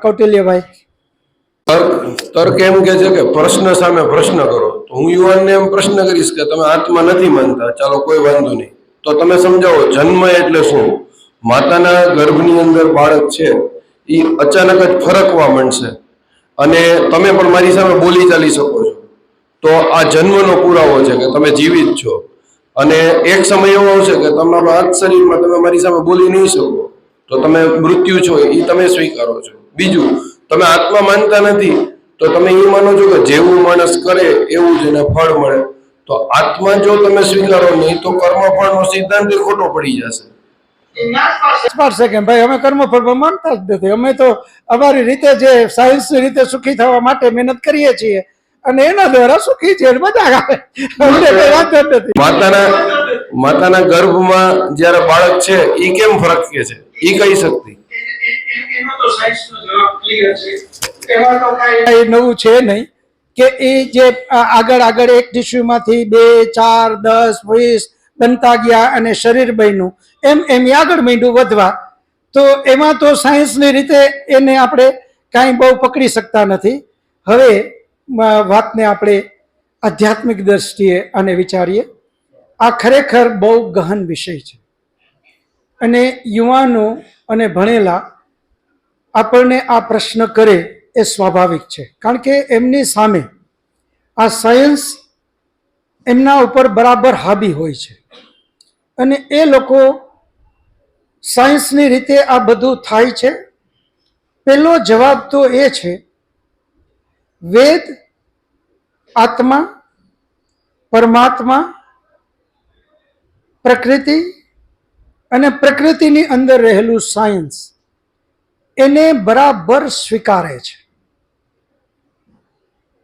કૌટિલ્યભાઈ. તર્ક એમ કે છે કે પ્રશ્ન સામે પ્રશ્ન કરો. તો હું યુવાનને એમ પ્રશ્ન કરીશ કે તમે આત્મા નથી માનતા, ચાલો કોઈ વાંધો નહીં, તો તમે સમજાવો જન્મ એટલે શું? માતાના ગર્ભની અંદર બાળક છે એ અચાનક જ ફરકવા માંડશે અને તમે પણ મારી સામે બોલી ચાલી શકો છો, તો આ જન્મનો પુરાવો છે કે તમે જીવિત છો. અને એક સમય એવો આવશે કે તમારા આ શરીરમાં તમે મારી સામે બોલી નહીં શકો, તો તમે મૃત્યુ છો એ તમે સ્વીકારો છો. બીજું, તમે આત્મા માનતા નથી તો તમે એ માનો છો કે જેવું માણસ કરે એવું જ એને ફળ મળે. તો આત્મા જો તમે સ્વીકારો નહીં તો કર્મફળનો સિદ્ધાંત ખોટો પડી જશે. ભાઈ અમે કર્મફળ માનતા જ નથી. અમે તો અમારી રીતે જે સાયન્સની રીતે સુખી થવા માટે મહેનત કરીએ છીએ અને એના દ્વારા સુખી છે, બધા આવે. અમને કઈ વાંધો નથી. માતાના ગર્ભમાં જ્યારે બાળક છે એ કેમ ફરકે છે એ કઈ શક્તિ? નવું છે નહીં કે એ જે આગળ એક ટીસ્યુમાંથી 2, 4, 10, 20 બનતા ગયા અને શરીર બન્યું, એમ આગળ માંડ્યું વધવા. તો એમાં તો સાયન્સની રીતે એને આપણે કાંઈ બહુ પકડી શકતા નથી. હવે વાતને આપણે આધ્યાત્મિક દ્રષ્ટિએ અને વિચારીએ. આ ખરેખર બહુ ગહન વિષય છે અને યુવાનો અને ભણેલા આપણને આ પ્રશ્ન કરે એ સ્વાભાવિક છે, કારણ કે એમની સામે આ સાયન્સ એમના ઉપર બરાબર હાબી હોય છે અને એ લોકો સાયન્સની રીતે આ બધું થાય છે. પહેલો જવાબ તો એ છે, વેદ, આત્મા, પરમાત્મા, પ્રકૃતિ અને પ્રકૃતિની અંદર રહેલું સાયન્સ એને બરાબર સ્વીકારે છે.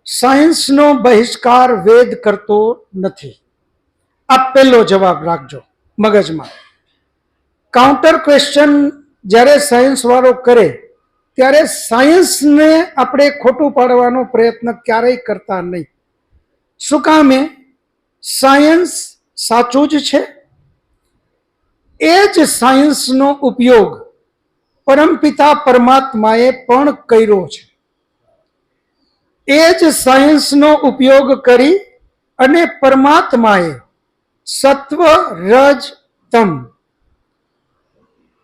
સાયન્સનો બહિષ્કાર વેદ કરતો નથી. આ પહેલો જવાબ રાખજો મગજમાં. કાઉન્ટર ક્વેશ્ચન જ્યારે સાયન્સ વાળો કરે ત્યારે સાયન્સને આપણે ખોટું પાડવાનો પ્રયત્ન ક્યારેય કરતા નહીં. શું કામે? સાયન્સ સાચું જ છે. એ જ સાયન્સનો ઉપયોગ પરમપિતા પરમાત્માએ પણ કર્યો છે. એ જ સાયન્સનો ઉપયોગ કરી અને પરમાત્માએ સત્વ, રજ, તમ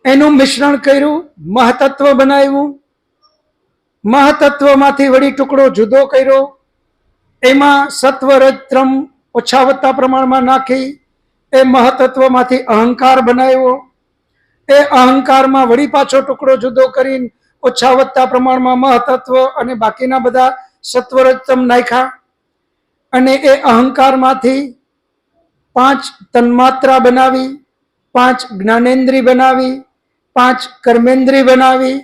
એનું મિશ્રણ કર્યું, મહતત્વ બનાવ્યું. મહતત્વમાંથી વળી ટુકડો જુદો કર્યો, એમાં સત્વ, રજ, તમ ઓછા વત્તા પ્રમાણમાં નાખી એ મહતત્વમાંથી અહંકાર બનાવ્યો. એ અહંકારમાં વળી પાછો ટુકડો જુદો કરીને ઓછા વત્તા પ્રમાણમાં મહતત્વ અને બાકીના બધા સત્વ, રજ, તમ નાખ્યા અને એ અહંકારમાંથી 5 તન્માત્રા બનાવી, 5 જ્ઞાનેન્દ્રિય બનાવી, 5 કર્મેન્દ્રિય બનાવી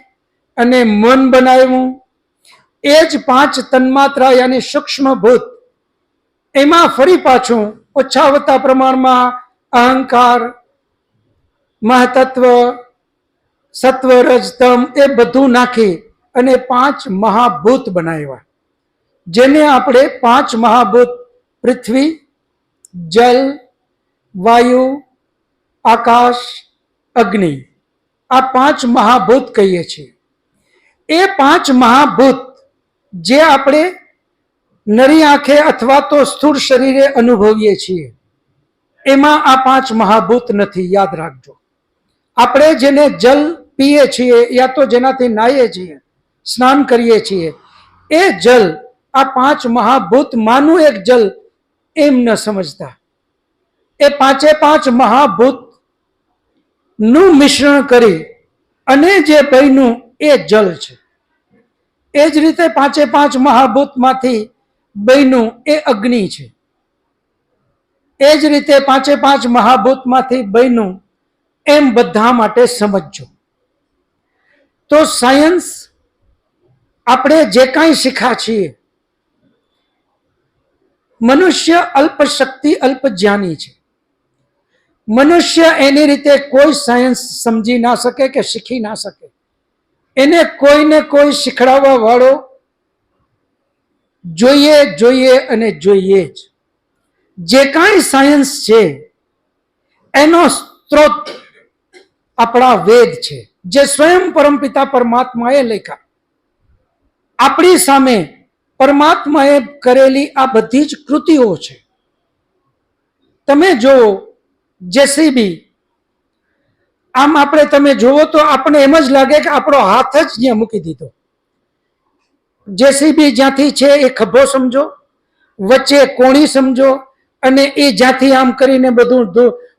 અને મન બનાવ્યું. એ જ 5 તન્માત્રા યાની સૂક્ષ્મ ભૂત, એમાં ફરી પાછું ઓછા વત્તા પ્રમાણમાં અહંકાર, મહતત્વ, સત્વ, રજ, તમ એ બધું નાખી અને 5 મહાભૂત બનાવ્યા, જેને આપણે 5 મહાભૂત પૃથ્વી, જલ, વાયુ, આકાશ, અગ્નિ, આ 5 મહાભૂત કહીએ છીએ. એ 5 મહાભૂત જે આપણે નરી આંખે અથવા તો સ્થૂળ શરીરે અનુભવીએ છીએ, એમાં આ 5 મહાભૂત નથી. યાદ રાખજો. આપણે જેને જલ પીએ છીએ યા તો જેનાથી નાહીએ છીએ, સ્નાન કરીએ છીએ, એ જલ આ 5 મહાભૂત માનું એક જલ એમ ન સમજતા. એ 5 મહાભૂત નું મિશ્રણ કરી અને જે બન્યું એ જલ છે. એ જ રીતે પાંચે પાંચ મહાભૂતમાંથી બન્યું એ અગ્નિ છે. એ જ રીતે પાંચે પાંચ મહાભૂતમાંથી બન્યું એમ બધા માટે સમજજો. તો સાયન્સ આપણે જે કાંઈ શીખ્યા છીએ, મનુષ્ય અલ્પ શક્તિ અલ્પ જ્ઞાની છે. મનુષ્ય એની રીતે કોઈ સાયન્સ સમજી ના શકે કે શીખી ના શકે. એને કોઈને કોઈ શીખડાવવા વાળો જોઈએ અને જોઈએ જ. જે કાંઈ સાયન્સ છે એનો સ્ત્રોત આપણા વેદ છે, જે સ્વયં પરમપિતા પરમાત્માએ લખ્યા. આપણી સામે પરમાત્માએ કરેલી આ બધી જ કૃતિઓ છે. તમે જુઓ જેસીબી, આમ આપણે તમે જુઓ તો આપણે એમ જ લાગે કે આપણો હાથ જ ત્યાં મૂકી દીધો. જેસીબી જ્યાંથી છે એ ખભો સમજો, વચ્ચે કોણી સમજો, અને એ જ્યાંથી આમ કરીને બધું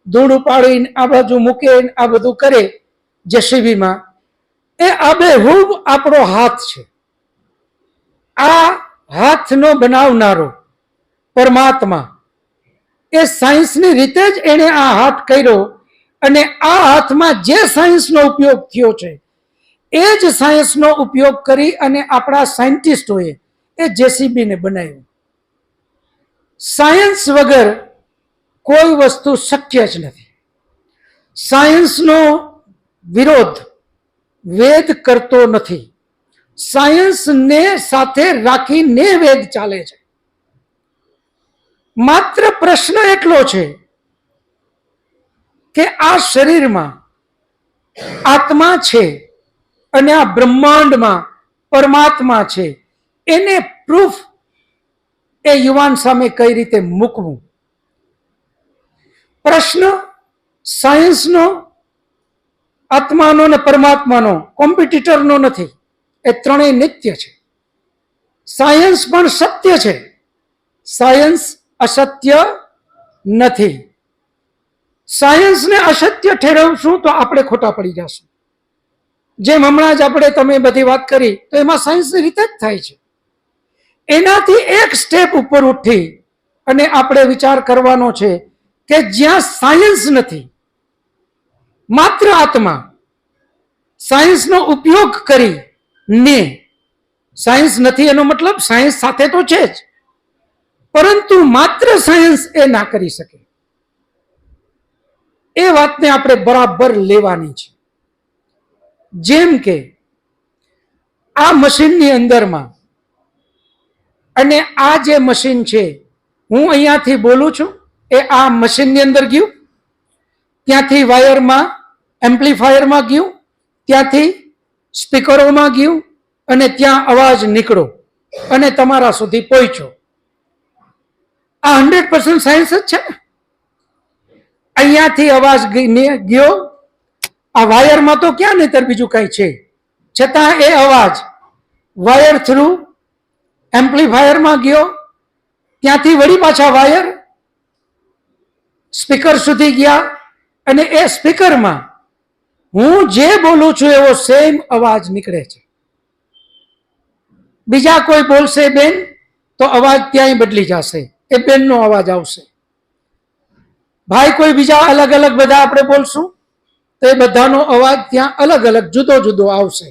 ધૂળ ઉપાડીને આ બાજુ મૂકે, આ બધું કરે જેસીબીમાં, એ આબેહૂબ આપણો હાથ છે. આ હાથનો બનાવનારો પરમાત્મા, એ સાયન્સની રીતે જ એણે આ હાથ કર્યો, અને આ હાથમાં જે સાયન્સનો ઉપયોગ થયો છે એ જ સાયન્સનો ઉપયોગ કરી અને આપણા સાયન્ટિસ્ટોએ એ જેસીબીને બનાવ્યું. સાયન્સ વગર કોઈ વસ્તુ શક્ય જ નથી. સાયન્સનો વિરોધ વેદ કરતો નથી. સાયન્સને સાથે રાખીને વેદ ચાલે છે. માત્ર પ્રશ્ન એટલો છે કે આ શરીરમાં આત્મા છે અને આ બ્રહ્માંડમાં પરમાત્મા છે, એને પ્રૂફ એ યુવાન સામે કઈ રીતે મૂકવું. પ્રશ્ન સાયન્સનો, આત્માનો ને પરમાત્માનો, કોમ્પિટિટરનો નથી. એ ત્રણેય નિત્ય છે. સાયન્સ પણ સત્ય છે, સાયન્સ અસત્ય નથી. સાયન્સને અસત્ય ઠેરવશું તો આપણે ખોટા પડી જશું. જેમ હમણાં જ આપણે તમે બધી વાત કરી, તો એમાં સાયન્સની રીતે જ થાય છે. એનાથી એક સ્ટેપ ઉપર ઉઠી અને આપણે વિચાર કરવાનો છે કે જ્યાં સાયન્સ નથી, માત્ર આત્મા, સાયન્સનો ઉપયોગ કરી ને, સાયન્સ નથી એનો મતલબ સાયન્સ સાથે તો છે જ, પરંતુ માત્ર સાયન્સ એ ના કરી શકે. એ વાતને આપણે બરાબર લેવાની છે. જેમ કે આ મશીનની અંદરમાં, અને આ જે મશીન છે, હું અહીંયાથી બોલું છું, એ આ મશીનની અંદર ગયું, ત્યાંથી વાયરમાં એમ્પ્લીફાયરમાં ગયું, ત્યાંથી સ્પીકરોમાં ગયું, અને ત્યાં અવાજ નીકળો અને તમારા સુધી પહોંચ્યો. આ 100% સાયન્સ જ છે ને. અહીંયાથી અવાજ ગયો, આ વાયરમાં તો ક્યાં નહીતર બીજું કઈ છે, છતાં એ અવાજ વાયર થ્રુ એમ્પ્લીફાયરમાં ગયો, ત્યાંથી વળી પાછા વાયર સ્પીકર સુધી ગયા, અને એ સ્પીકરમાં હું જે બોલું છું એવો સેમ અવાજ નીકળે છે. બીજા કોઈ બોલશે બેન તો અવાજ ત્યાંય બદલી જશે, એ બેનનો અવાજ આવશે. ભાઈ કોઈ બીજા અલગ અલગ બધા આપણે બોલશું તો એ બધાનો અવાજ ત્યાં અલગ અલગ જુદો જુદો આવશે.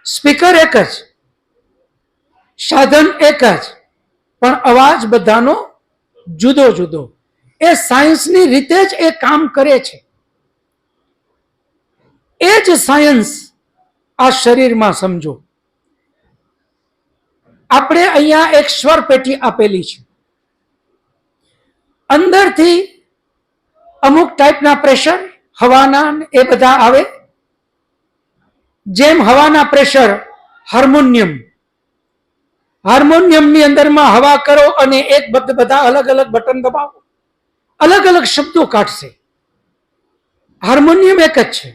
સ્પીકર એક જ, સાધન એક જ, પણ અવાજ બધાનો જુદો જુદો. એ સાયન્સની રીતે જ એ કામ કરે છે. એ જ સાયન્સ આ શરીરમાં સમજો. આપણે અહીંયા એક સ્વર પેટી આપેલી છે, અંદરથી અમુક ટાઈપના પ્રેશર હવાના એ બધા આવે. જેમ હવાના પ્રેશર હાર્મોનિયમની અંદરમાં હવા કરો અને એક બધા અલગ અલગ બટન દબાવો, અલગ અલગ શબ્દો કાઢશે. હાર્મોનિયમ એક જ છે.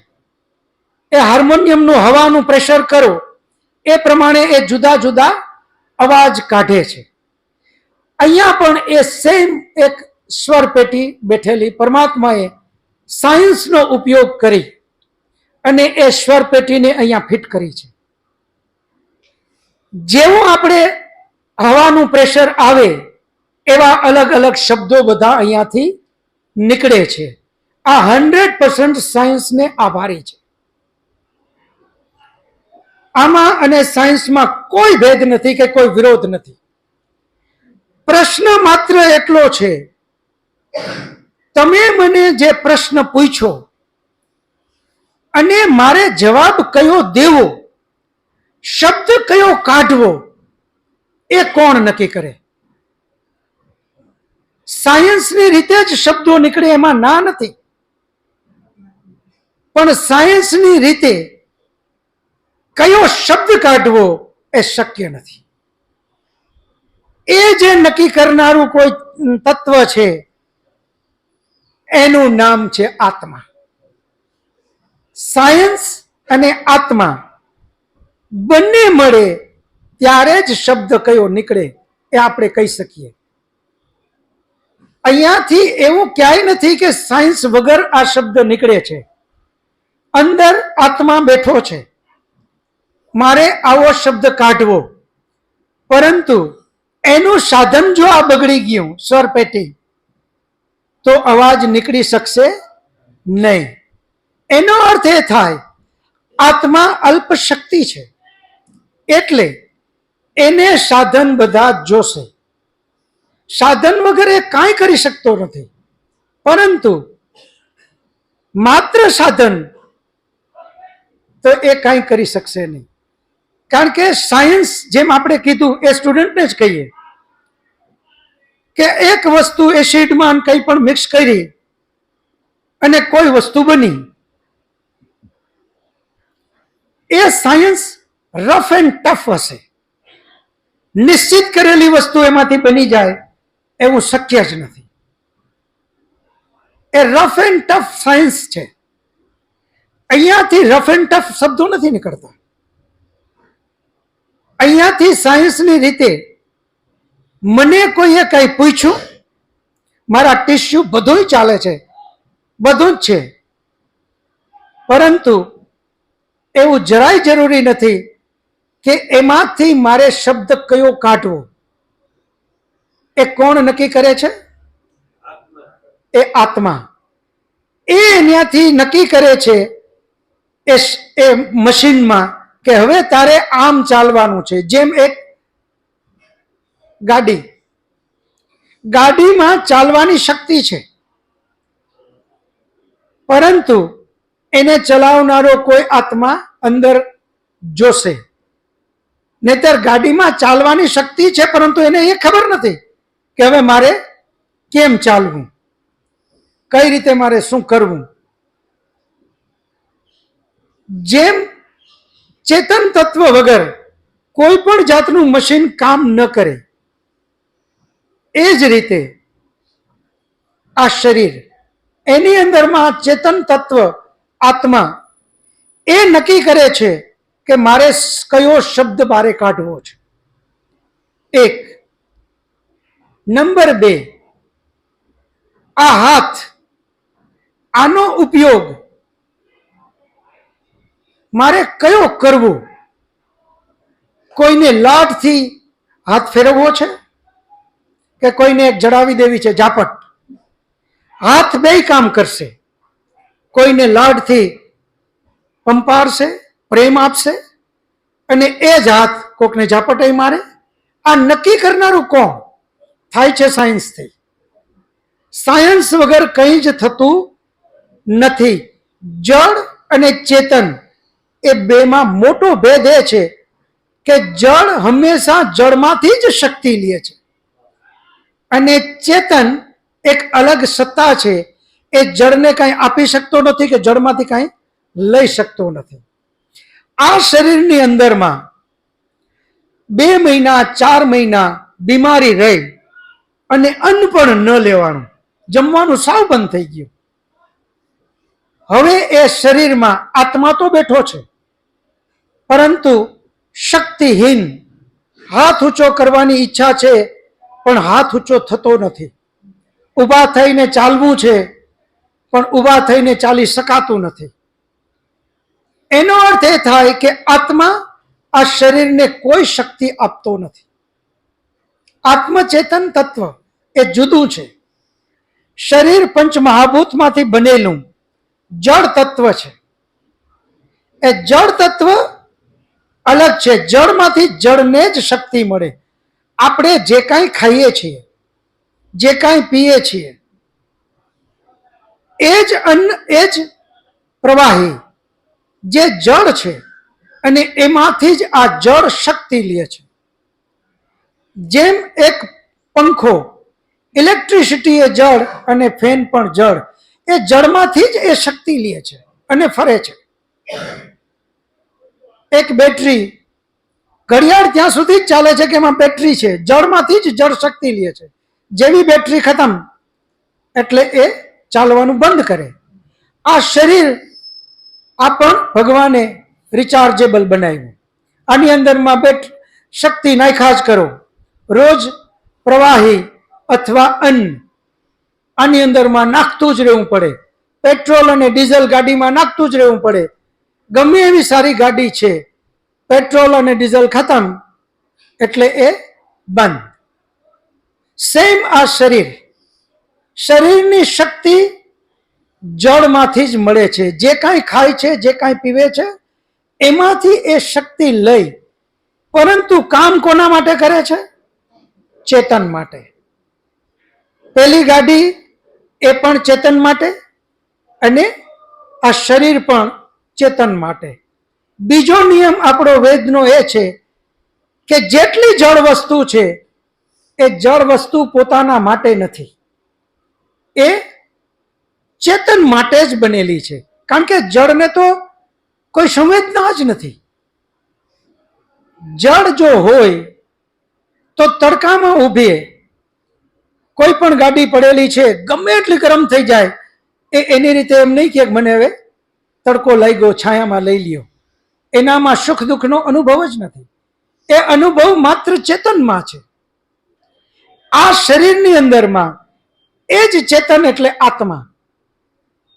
એ હાર્મોનિયમનું હવાનું પ્રેશર કરો એ પ્રમાણે એ જુદા જુદા અવાજ કાઢે છે. અહીંયા પણ એ સેમ એક સ્વર પેટી બેઠેલી પરમાત્માએ સાયન્સનો ઉપયોગ કરી અને એ સ્વર પેટીને અહીંયા ફિટ કરી છે. જેવું આપણે હવાનું પ્રેશર આવે એવા અલગ અલગ શબ્દો બધા અહીંયાથી નીકળે છે. આ 100% સાયન્સને આભારી છે. આમાં અને સાયન્સમાં કોઈ ભેદ નથી કે કોઈ વિરોધ નથી. પ્રશ્ન માત્ર એટલો છે, તમે મને જે પ્રશ્ન પૂછ્યો અને મારે જવાબ કયો દેવો, શબ્દ કયો કાઢવો, એ કોણ નક્કી કરે? સાયન્સની રીતે જ શબ્દો નીકળે એમાં ના નથી, પણ સાયન્સની રીતે કયો શબ્દ કાઢવો એ શક્ય નથી. એ જે નક્કી કરનારું કોઈ તત્વ છે એનું નામ છે આત્મા. સાયન્સ અને આત્મા બંને મળે ત્યારે જ શબ્દ કયો નીકળે એ આપણે કહી શકીએ. અહીંયાથી એવું ક્યાંય નથી કે સાયન્સ વગર આ શબ્દ નીકળે છે. અંદર આત્મા બેઠો છે, મારે આવો શબ્દ કાઢવો, પરંતુ એનું સાધન જો આ બગડી ગયું, સ્વર પેટી, તો અવાજ નીકળી શકશે નહીં. એનો અર્થ એ થાય આત્મા અલ્પ શક્તિ છે, એટલે એને સાધન બધા જોશે. સાધન વગર એ કાંઈ કરી શકતો નથી, પરંતુ માત્ર સાધન તો એ કાંઈ કરી શકશે નહીં. કારણ કે સાયન્સ, જેમ આપણે કીધું, એ સ્ટુડન્ટને જ કહીએ કે એક વસ્તુ એસિડમાં કંઈ પણ મિક્સ કરી અને કોઈ વસ્તુ બની, એ સાયન્સ રફ એન્ડ ટફ હશે. નિશ્ચિત કરેલી વસ્તુ એમાંથી બની જાય એવું શક્ય જ નથી. એ રફ એન્ડ ટફ સાયન્સ છે. અહીંયાથી રફ એન્ડ ટફ શબ્દો નથી નીકળતા. અહીંયાથી સાયન્સની રીતે મને કોઈએ કંઈ પૂછ્યું, મારા ટિશ્યુ બધું ચાલે છે, બધું જ છે, પરંતુ એવું જરાય જરૂરી નથી કે એમાંથી મારે શબ્દ કયો કાઢવો. એ કોણ નક્કી કરે છે? એ આત્મા. એ ત્યાંથી નક્કી કરે છે એ મશીનમાં કે હવે તારે આમ ચાલવાનું છે. જેમ એક ગાડીમાં ચાલવાની શક્તિ છે, પરંતુ એને ચલાવનારો કોઈ આત્મા અંદર જોશે. નહીતર ગાડીમાં ચાલવાની શક્તિ છે, પરંતુ એને એ ખબર નથી કે હવે મારે કેમ ચાલવું, કઈ રીતે મારે શું કરવું. જેમ ચેતન તત્વ વગર કોઈ પણ જાતનું મશીન કામ ન કરે, એ જ રીતે આ શરીર, એની અંદરમાં ચેતન તત્વ આત્મા એ નક્કી કરે છે કે મારે કયો શબ્દ બારે કાઢવો છે. એક. નંબર 2, આ હાથ, આનો ઉપયોગ મારે કયો કરવો? કોઈને લાડથી હાથ ફેરવવો છે કે કોઈને એક જડાવી દેવી છે ઝાપટ? હાથ બેય કામ કરશે. કોઈને લાડથી પંપારશે, પ્રેમ આપશે, અને એ જ હાથ કોકને ઝાપટ મારે. આ નક્કી કરનારું કોણ? થાય છે સાયન્સથી. સાયન્સ વગર કંઈ જ થતું નથી. જળ અને ચેતન એ બેમાં મોટો ભેદ એ છે કે જળ હંમેશા જળમાંથી જ શક્તિ લે છે, અને ચેતન એક અલગ સત્તા છે. એ જળને કાંઈ આપી શકતો નથી કે જળમાંથી કાંઈ લઈ શકતો નથી. આ શરીરની અંદરમાં 2 મહિના 4 મહિના બીમારી રહી અને અન્ન પણ ન લેવાનું, જમવાનું સાવ બંધ થઈ ગયું. હવે એ શરીરમાં આત્મા તો બેઠો છે, પરંતુ શક્તિહીન. હાથ ઊંચો કરવાની ઈચ્છા છે, પણ હાથ ઊંચો થતો નથી. ઊભા થઈને ચાલવું છે, પણ ઊભા થઈને ચાલી શકાતું નથી. એનો અર્થ એ થાય કે આત્મા આ શરીરને કોઈ શક્તિ આપતો નથી. આત્મચેતન તત્વ એ જુદું છે. શરીર પંચમહાભૂતમાંથી બનેલું જળ તત્વ છે. એ જળ તત્વ અલગ છે. જળમાંથી જળને જ શક્તિ મળે. આપણે જે કાંઈ ખાઈએ છીએ, જે કાંઈ પીએ છીએ, એ જ અન્ન, એ જ પ્રવાહી જે જળ છે, અને એમાંથી જ આ જળ શક્તિ લે છે. જેમ એક પંખો, ઇલેક્ટ્રિસિટી એ જળ અને ફેન પણ જળ, એ જળમાંથી જ એ શક્તિ લે છે અને ફરે છે. એક બેટરી, ઘડિયાળ ત્યાં સુધી જ ચાલે છે કે એમાં બેટરી છે, જળમાંથી જ જળ શક્તિ લે છે. જેવી બેટરી ખતમ એટલે એ ચાલવાનું બંધ કરે. આ શરીર આ પણ ભગવાને રિચાર્જેબલ બનાવ્યું. આની અંદરમાં શક્તિ નાખ્યા જ કરો. રોજ પ્રવાહી અથવા અન્ન આની અંદરમાં નાખતું જ રહેવું પડે. પેટ્રોલ અને ડીઝલ ગાડીમાં નાખતું જ રહેવું પડે. ગમે એવી સારી ગાડી છે, પેટ્રોલ અને ડીઝલ ખતમ એટલે એ બંધ. સેમ આ શરીર, શરીરની શક્તિ જળમાંથી જ મળે છે. જે કાંઈ ખાય છે, જે કાંઈ પીવે છે, એમાંથી એ શક્તિ લઈ, પરંતુ કામ કોના માટે કરે છે? ચેતન માટે. પેલી ગાડી એ પણ ચેતન માટે અને આ શરીર પણ ચેતન માટે. બીજો નિયમ આપણો વેદનો એ છે કે જેટલી જળ વસ્તુ છે એ જળ વસ્તુ પોતાના માટે નથી, એ ચેતન માટે જ બનેલી છે. કારણ કે જળને તો કોઈ સંવેદના જ નથી. જળ જો હોય તો તડકામાં ઊભી કોઈ પણ ગાડી પડેલી છે, ગમે એટલી ગરમ થઈ જાય, એ એની રીતે એમ નહીં કે મને હવે તડકો લાગ્યો, છાયામાં લઈ લ્યો. એનામાં સુખ દુઃખનો અનુભવ જ નથી. એ અનુભવ માત્ર ચેતનમાં છે. આ શરીરની અંદરમાં એ જ ચેતન એટલે આત્મા,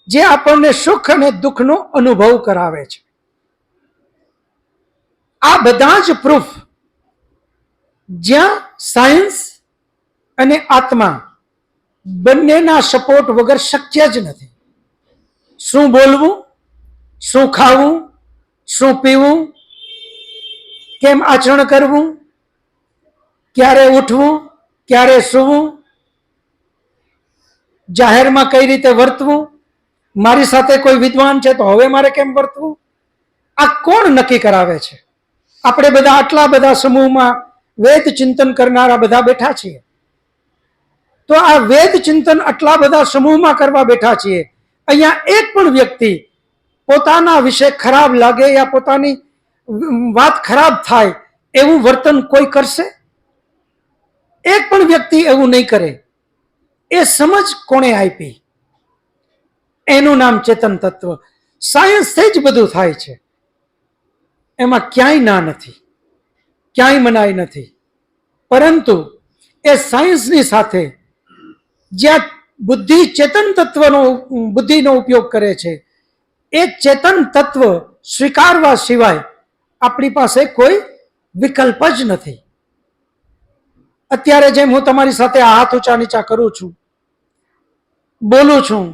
જે આપણને સુખ અને દુઃખનો અનુભવ કરાવે છે. આ બધા જ પ્રૂફ જ્યાં સાયન્સ અને આત્મા બંનેના સપોર્ટ વગર શક્ય જ નથી. શું બોલવું, શું ખાવું, શું પીવું, કેમ આચરણ કરવું, ક્યારે ઉઠવું, ક્યારે સૂવું, જાહેરમાં કઈ રીતે વર્તવું, મારી સાથે કોઈ વિદ્વાન છે તો હવે મારે કેમ વર્તવું, આ કોણ નક્કી કરાવે છે? આપણે બધા આટલા બધા સમૂહમાં વેદ ચિંતન કરનારા બધા બેઠા છીએ, તો આ વેદ ચિંતન આટલા બધા સમૂહમાં કરવા બેઠા છીએ. અહીંયા એક પણ વ્યક્તિ પોતાના વિશે ખરાબ લાગે યા પોતાની વાત ખરાબ થાય એવું વર્તન કોઈ કરશે? એક પણ વ્યક્તિ એવું નહીં કરે. એ સમજ કોણે આપી? એનું નામ ચેતન તત્વ. સાયન્સથી જ બધું થાય છે, એમાં ક્યાંય ના નથી, ક્યાંય મનાઈ નથી. પરંતુ એ સાયન્સની સાથે જ્યાં બુદ્ધિ ચેતન તત્વનો બુદ્ધિનો ઉપયોગ કરે છે, એ ચેતન તત્વ સ્વીકારવા સિવાય આપણી પાસે કોઈ વિકલ્પ જ નથી. અત્યારે જેમ હું તમારી સાથે હાથ ઊંચા નીચા કરું છું, બોલું છું,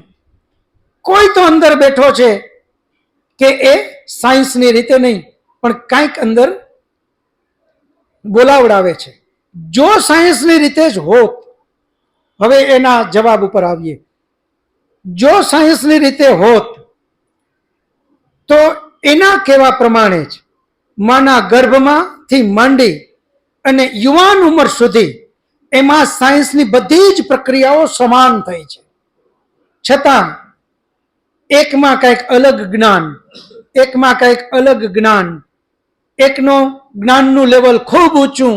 કોઈ તો અંદર બેઠો છે કે એ સાયન્સની રીતે નહીં પણ કાંઈક અંદર બોલાવડાવે છે. જો સાયન્સની રીતે જ હોત, હવે એના જવાબ ઉપર આવીએ. જો સાયન્સની રીતે હોત તો એના કહેવા પ્રમાણે જ માના ગર્ભમાંથી માંડી અને યુવાન ઉંમર સુધી એમાં સાયન્સની બધી જ પ્રક્રિયાઓ સમાન થઈ છે. છતાં એકમાં કંઈક અલગ જ્ઞાન, એકમાં કંઈક અલગ જ્ઞાન, એકનો જ્ઞાનનું લેવલ ખૂબ ઊંચું,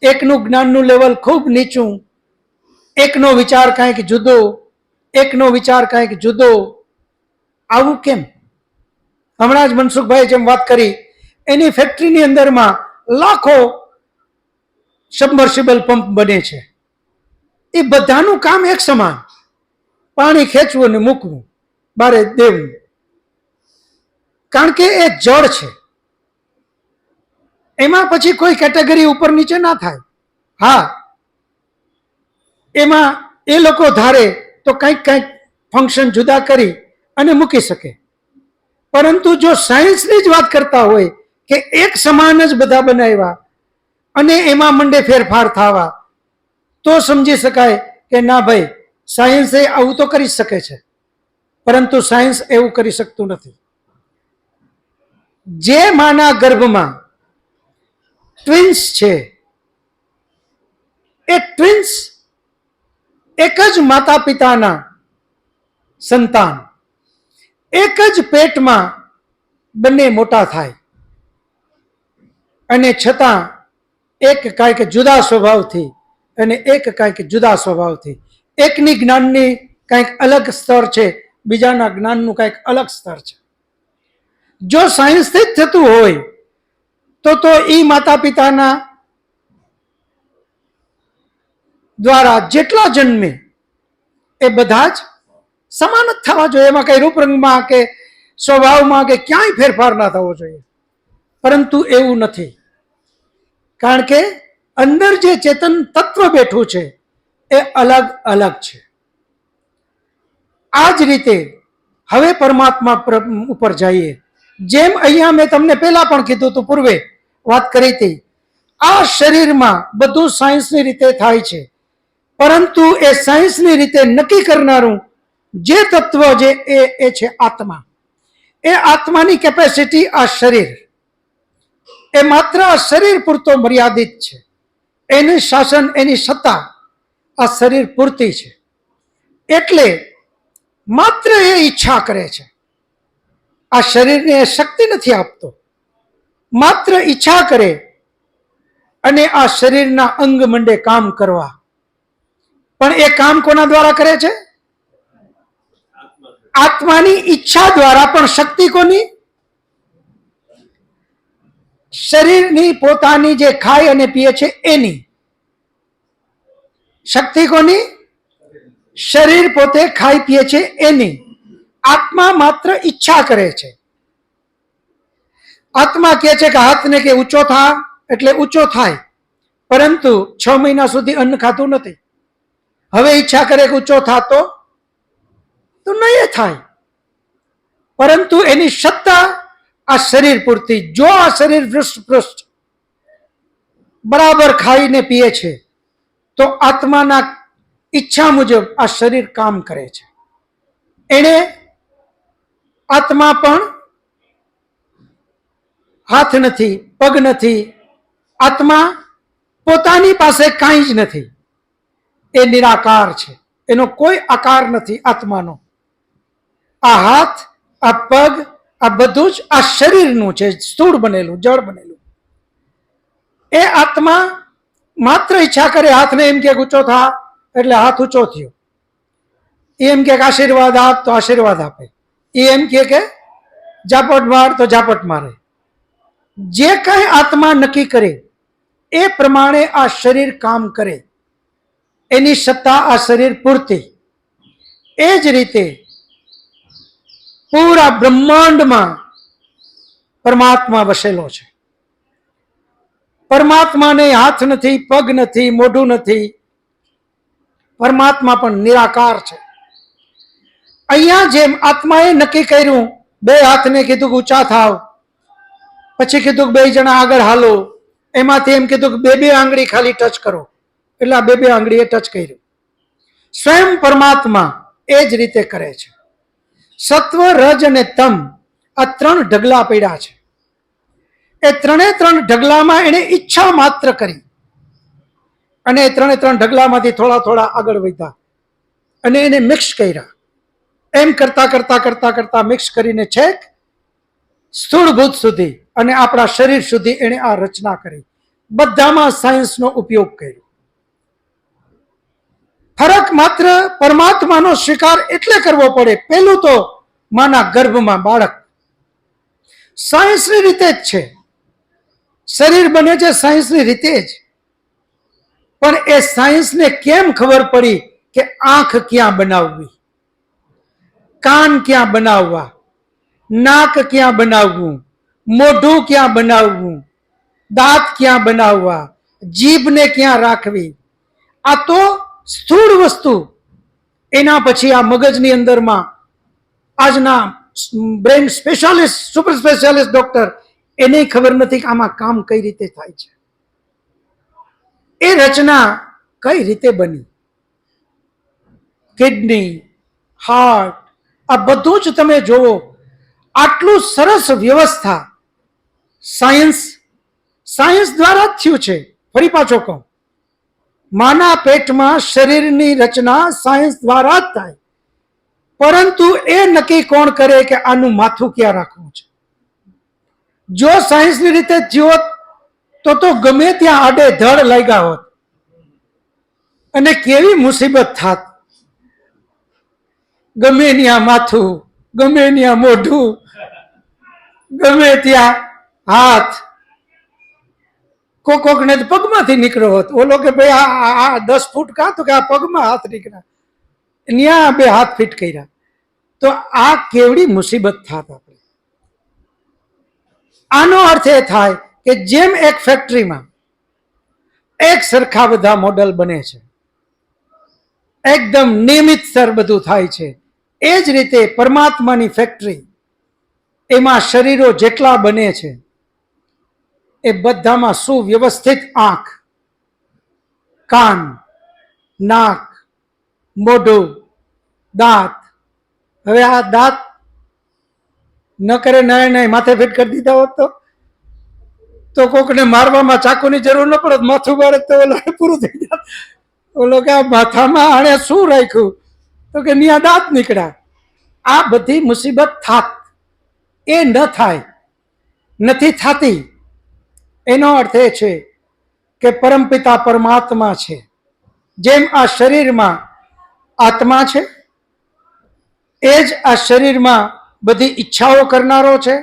એકનું જ્ઞાનનું લેવલ ખૂબ નીચું, એકનો વિચાર કંઈક જુદો, એકનો વિચાર કંઈક જુદો. આવું કેમ? હમણાં જ મનસુખભાઈ જેમ વાત કરી, એની ફેક્ટરીની અંદરમાં લાખો સબમર્સિબલ પંપ બને છે. એ બધાનું કામ એક સમાન, પાણી ખેંચવું અને મૂકવું, બારે દેવું. કારણ કે એ જળ છે, એમાં પછી કોઈ કેટેગરી ઉપર નીચે ના થાય. હા, એમાં એ લોકો ધારે તો કંઈક ફંક્શન જુદા કરી અને મૂકી શકે. પરંતુ જો સાયન્સની જ વાત કરતા હોય કે એક સમાન જ બધા બનાવ્યા અને એમાં મંડે ફેરફાર થવા, તો સમજી શકાય કે ના ભાઈ, સાયન્સ આવું તો કરી શકે છે, પરંતુ સાયન્સ એવું કરી શકતું નથી. જે માના ગર્ભમાં ટ્વિન્સ છે, એ ટ્વિન્સ એક જ માતા પિતાના સંતાન, એક જ પેટમાં બંને મોટા થાય અને છતાં એક કાંઈક જુદા સ્વભાવથી અને એક કાંઈક જુદા સ્વભાવથી, એકની જ્ઞાનની કંઈક અલગ સ્તર છે, બીજાના જ્ઞાનનું કંઈક અલગ સ્તર છે. જો સાયન્સથી જ થતું હોય તો એ માતા પિતાના દ્વારા જેટલા જન્મે એ બધા જ સમાન જ થવા જોઈએ. એમાં કઈ રૂપરંગમાં કે સ્વભાવમાં કે ક્યાંય ફેરફાર ના થવો જોઈએ. પરંતુ એવું નથી, કારણ કે અંદર જે ચેતન તત્વ બેઠું છે એ અલગ અલગ છે. આ જ રીતે હવે પરમાત્મા ઉપર જઈએ. જેમ અહીંયા મેં તમને પહેલા પણ કીધું હતું, પૂર્વે વાત કરી હતી, આ શરીરમાં બધું સાયન્સની રીતે થાય છે, પરંતુ એ સાયન્સની રીતે નક્કી કરનારું જે તત્વ જે એ છે આત્મા. એ આત્માની કેપેસિટી આ શરીર, એ માત્ર આ શરીર પૂરતો મર્યાદિત છે. એનું શાસન, એની સત્તા આ શરીર પૂરતી છે. એટલે માત્ર એ ઈચ્છા કરે છે. આ શરીરને એ શક્તિ નથી આપતો, માત્ર ઈચ્છા કરે અને આ શરીરના અંગ મંડે કામ કરવા. પણ એ કામ કોના દ્વારા કરે છે? આત્માની ઈચ્છા દ્વારા. પણ શક્તિ કોની? શરીરની પોતાની જે ખાય અને પીએ છે એની શક્તિ કોની? શરીર પોતે ખાય પીએ છે એની. આત્મા માત્ર ઈચ્છા કરે છે. આત્મા કહે છે કે હાથને કે ઊંચો થા, એટલે ઊંચો થાય, પરંતુ 6 મહિના સુધી અન્ન ખાતું નથી. હવે ઈચ્છા કરે કે ઊંચો થાતો તો નહીં થાય, પરંતુ એની સત્તા આ શરીર પૂરતી. જો આ શરીર પૃષ્ઠ બરાબર ખાઈને પીએ છે તો આત્માના ઈચ્છા મુજબ આ શરીર કામ કરે છે. એને આત્મા પણ હાથ નથી, પગ નથી, આત્મા પોતાની પાસે કાંઈ જ નથી. એ નિરાકાર છે, એનો કોઈ આકાર નથી આત્માનો. આ હાથ, આ પગ, આ બધું જ આ શરીરનું છે, સ્થૂળ બનેલું, જળ બનેલું. એ આત્મા માત્ર ઈચ્છા કરે, હાથને એમ કે ઊંચો થા એટલે હાથ ઊંચો થયો, એમ કે આશીર્વાદ આપ તો આશીર્વાદ આપે, એમ કે ઝાપટ માર તો ઝાપટ મારે. જે કઈ આત્મા નક્કી કરે એ પ્રમાણે આ શરીર કામ કરે. એની સત્તા આ શરીર પૂરતી. એ જ રીતે પૂરા બ્રહ્માંડમાં પરમાત્મા વસેલો છે. પરમાત્માને હાથ નથી, પગ નથી, મોઢું નથી. પરમાત્મા પણ નિરાકાર છે. અહીંયા જેમ આત્માએ નક્કી કર્યું, 2 હાથને કીધું કે ઊંચા થાવ, પછી કીધું કે 2 જણા આગળ હાલો, એમાંથી એમ કીધું કે 2 આંગળી ખાલી ટચ કરો, એટલે આ 2 આંગળીએ ટચ કર્યું. સ્વયં પરમાત્મા એ જ રીતે કરે છે. સત્વ, રજ અને તમ, આ 3 ઢગલા પડ્યા છે. એ 3 ઢગલામાં એને ઈચ્છા માત્ર કરી અને એ 3 ઢગલામાંથી થોડા થોડા આગળ વધ્યા અને એને મિક્સ કર્યા. એમ કરતા કરતા કરતા કરતા મિક્સ કરીને છેક સ્થૂળભૂત સુધી અને આપણા શરીર સુધી એને આ રચના કરી. બધામાં સાયન્સનો ઉપયોગ કર્યો. ફરક માત્ર પરમાત્માનો સ્વીકાર એટલે કરવો પડે. પહેલું તો માના ગર્ભમાં બાળક સાયન્સની રીતે જ છે, શરીર બને છે સાયન્સની રીતે જ. પણ એ સાયન્સને કેમ ખબર પડી કે આંખ ક્યાં બનાવવી, કાન ક્યાં બનાવવા, નાક ક્યાં બનાવવું, મોઢું ક્યાં બનાવવું, દાંત ક્યાં બનાવવા, જીભને ક્યાં રાખવી, આ તો સ્થૂળ વસ્તુ. એના પછી આ મગજની અંદરમાં આજના brain specialist, super specialist doctor, એને ખબર નથી કે આમાં કામ કઈ રીતે થાય છે, એ રચના કઈ રીતે બની. કિડની, હાર્ટ, આ બધું જ તમે જોવો. આટલું સરસ વ્યવસ્થા સાયન્સ દ્વારા જ થયું છે. ફરી પાછો કહું, માના પેટમાં શરીરની રચના સાયન્સ દ્વારા જ થાય, પરંતુ એ નક્કી કોણ કરે કે આનું માથું ક્યાં રાખવું છે? જો સાયન્સની રીતે થયો તો ગમે ત્યાં આડે ધડ લાગ્યા હોત અને કેવી મુસીબત થાત. ગમે ત્યાં માથું, ગમે ત્યાં મોઢું, ગમે ત્યાં હાથ. કોકને પગમાંથી નીકળ્યો હોત. ઓલો કે ભાઈ આ 10 ફૂટ કાં, તો કે આ પગમાં હાથ નીકળ્યા, ત્યાં 2 હાથ ફિટ કર્યા. તો આ કેવડી મુસીબત થાત આપણે. આનો અર્થ એ થાય કે જેમ એક ફેક્ટરીમાં એક સરખા બધા મોડલ બને છે, એકદમ નિયમિત સર બધું થાય છે, એ જ રીતે પરમાત્માની ફેક્ટરી, એમાં શરીરો જેટલા બને છે એ બધામાં સુવ્યવસ્થિત આંખ, કાન, નાક, મોઢું, દાંત. હવે આ દાંત ન કરે નહીં માથે ફિટ કરી દીધા હોત તો કોકને મારવામાં ચાકુની જરૂર ન પડત, માથું મારે તો ઓલો પૂરું થઈ જાય. ઓલો કે આ માથામાં આણે શું રાખ્યું, તો કે ત્યાં દાંત નીકળ્યા. આ બધી મુસીબત થાત, એ ન થાય, નથી થતી. એનો અર્થ એ છે કે પરમપિતા પરમાત્મા છે. જેમ આ શરીરમાં આત્મા છે, એ જ આ શરીરમાં બધી ઈચ્છાઓ કરનારો છે,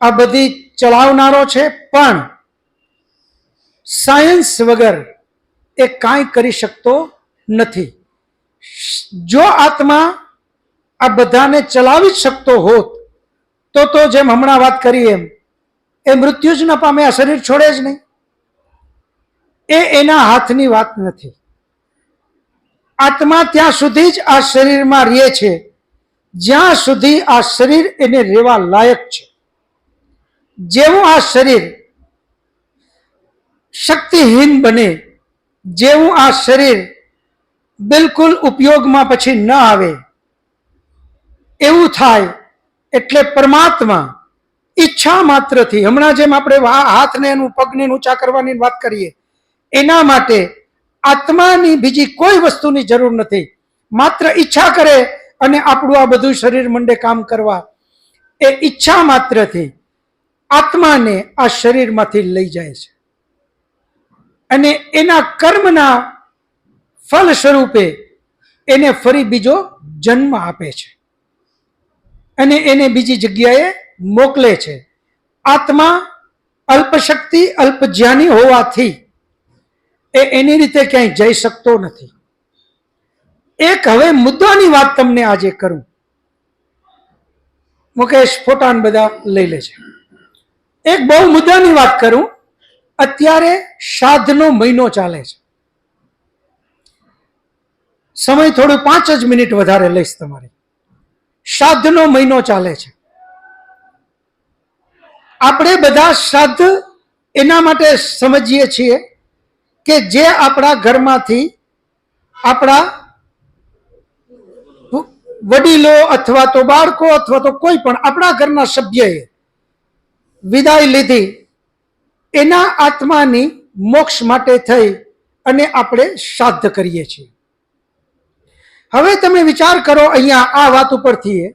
આ બધી ચલાવનારો છે. પણ સાયન્સ વગર એ કાંઈ કરી શકતો નથી. જો આત્મા આ બધાને ચલાવી જ શકતો હોત તો જેમ હમણાં વાત કરી એમ એ મૃત્યુ જ ન પામે, આ શરીર છોડે જ નહીં. એ એના હાથની વાત નથી. આત્મા ત્યાં સુધી જ આ શરીરમાં રહે છે જ્યાં સુધી આ શરીર એને રહેવા લાયક છે. જેવું આ શરીર શક્તિહીન બને, જેવું આ શરીર બિલકુલ ઉપયોગમાં પછી ન આવે એવું થાય, એટલે પરમાત્મા ઈચ્છા માત્રથી, હમણાં જેમ આપણે હાથને એનું પગને ઊંચા કરવાની વાત કરીએ, એના માટે આત્માની બીજી કોઈ વસ્તુની જરૂર નથી. માત્ર ઈચ્છા કરે અને આપણું આ બધું શરીર મંડે કામ કરવા. એ ઈચ્છા માત્રથી આત્માને આ શરીરમાંથી લઈ જાય છે અને એના કર્મના ફલ સ્વરૂપે એને ફરી બીજો જન્મ આપે છે અને એને બીજી જગ્યાએ મોકલે છે. આત્મા અલ્પશક્તિ, અલ્પજ્ઞાની હોવાથી એ એની રીતે ક્યાંય જઈ શકતો નથી. એક હવે મુદ્દાની વાત તમને આજે કરું. મુકેશ ફોટાને બધા લઈ લે છે. એક બહુ મુદ્દાની વાત કરું. અત્યારે શ્રાદ્ધનો મહિનો ચાલે છે. સમય થોડું 5 જ મિનિટ વધારે લઈશ તમારી. શ્રાદ્ધનો મહિનો ચાલે છે. આપણે બધા શ્રાદ્ધ એના માટે સમજીએ છીએ કે જે આપણા ઘરમાંથી આપણા વડીલો અથવા તો બાળકો અથવા તો કોઈ પણ આપણા ઘરના સભ્યએ વિદાય લીધી, એના આત્માની મોક્ષ માટે થઈ અને આપણે શ્રાદ્ધ કરીએ છીએ. હવે તમે વિચાર કરો અહીંયા આ વાત ઉપરથી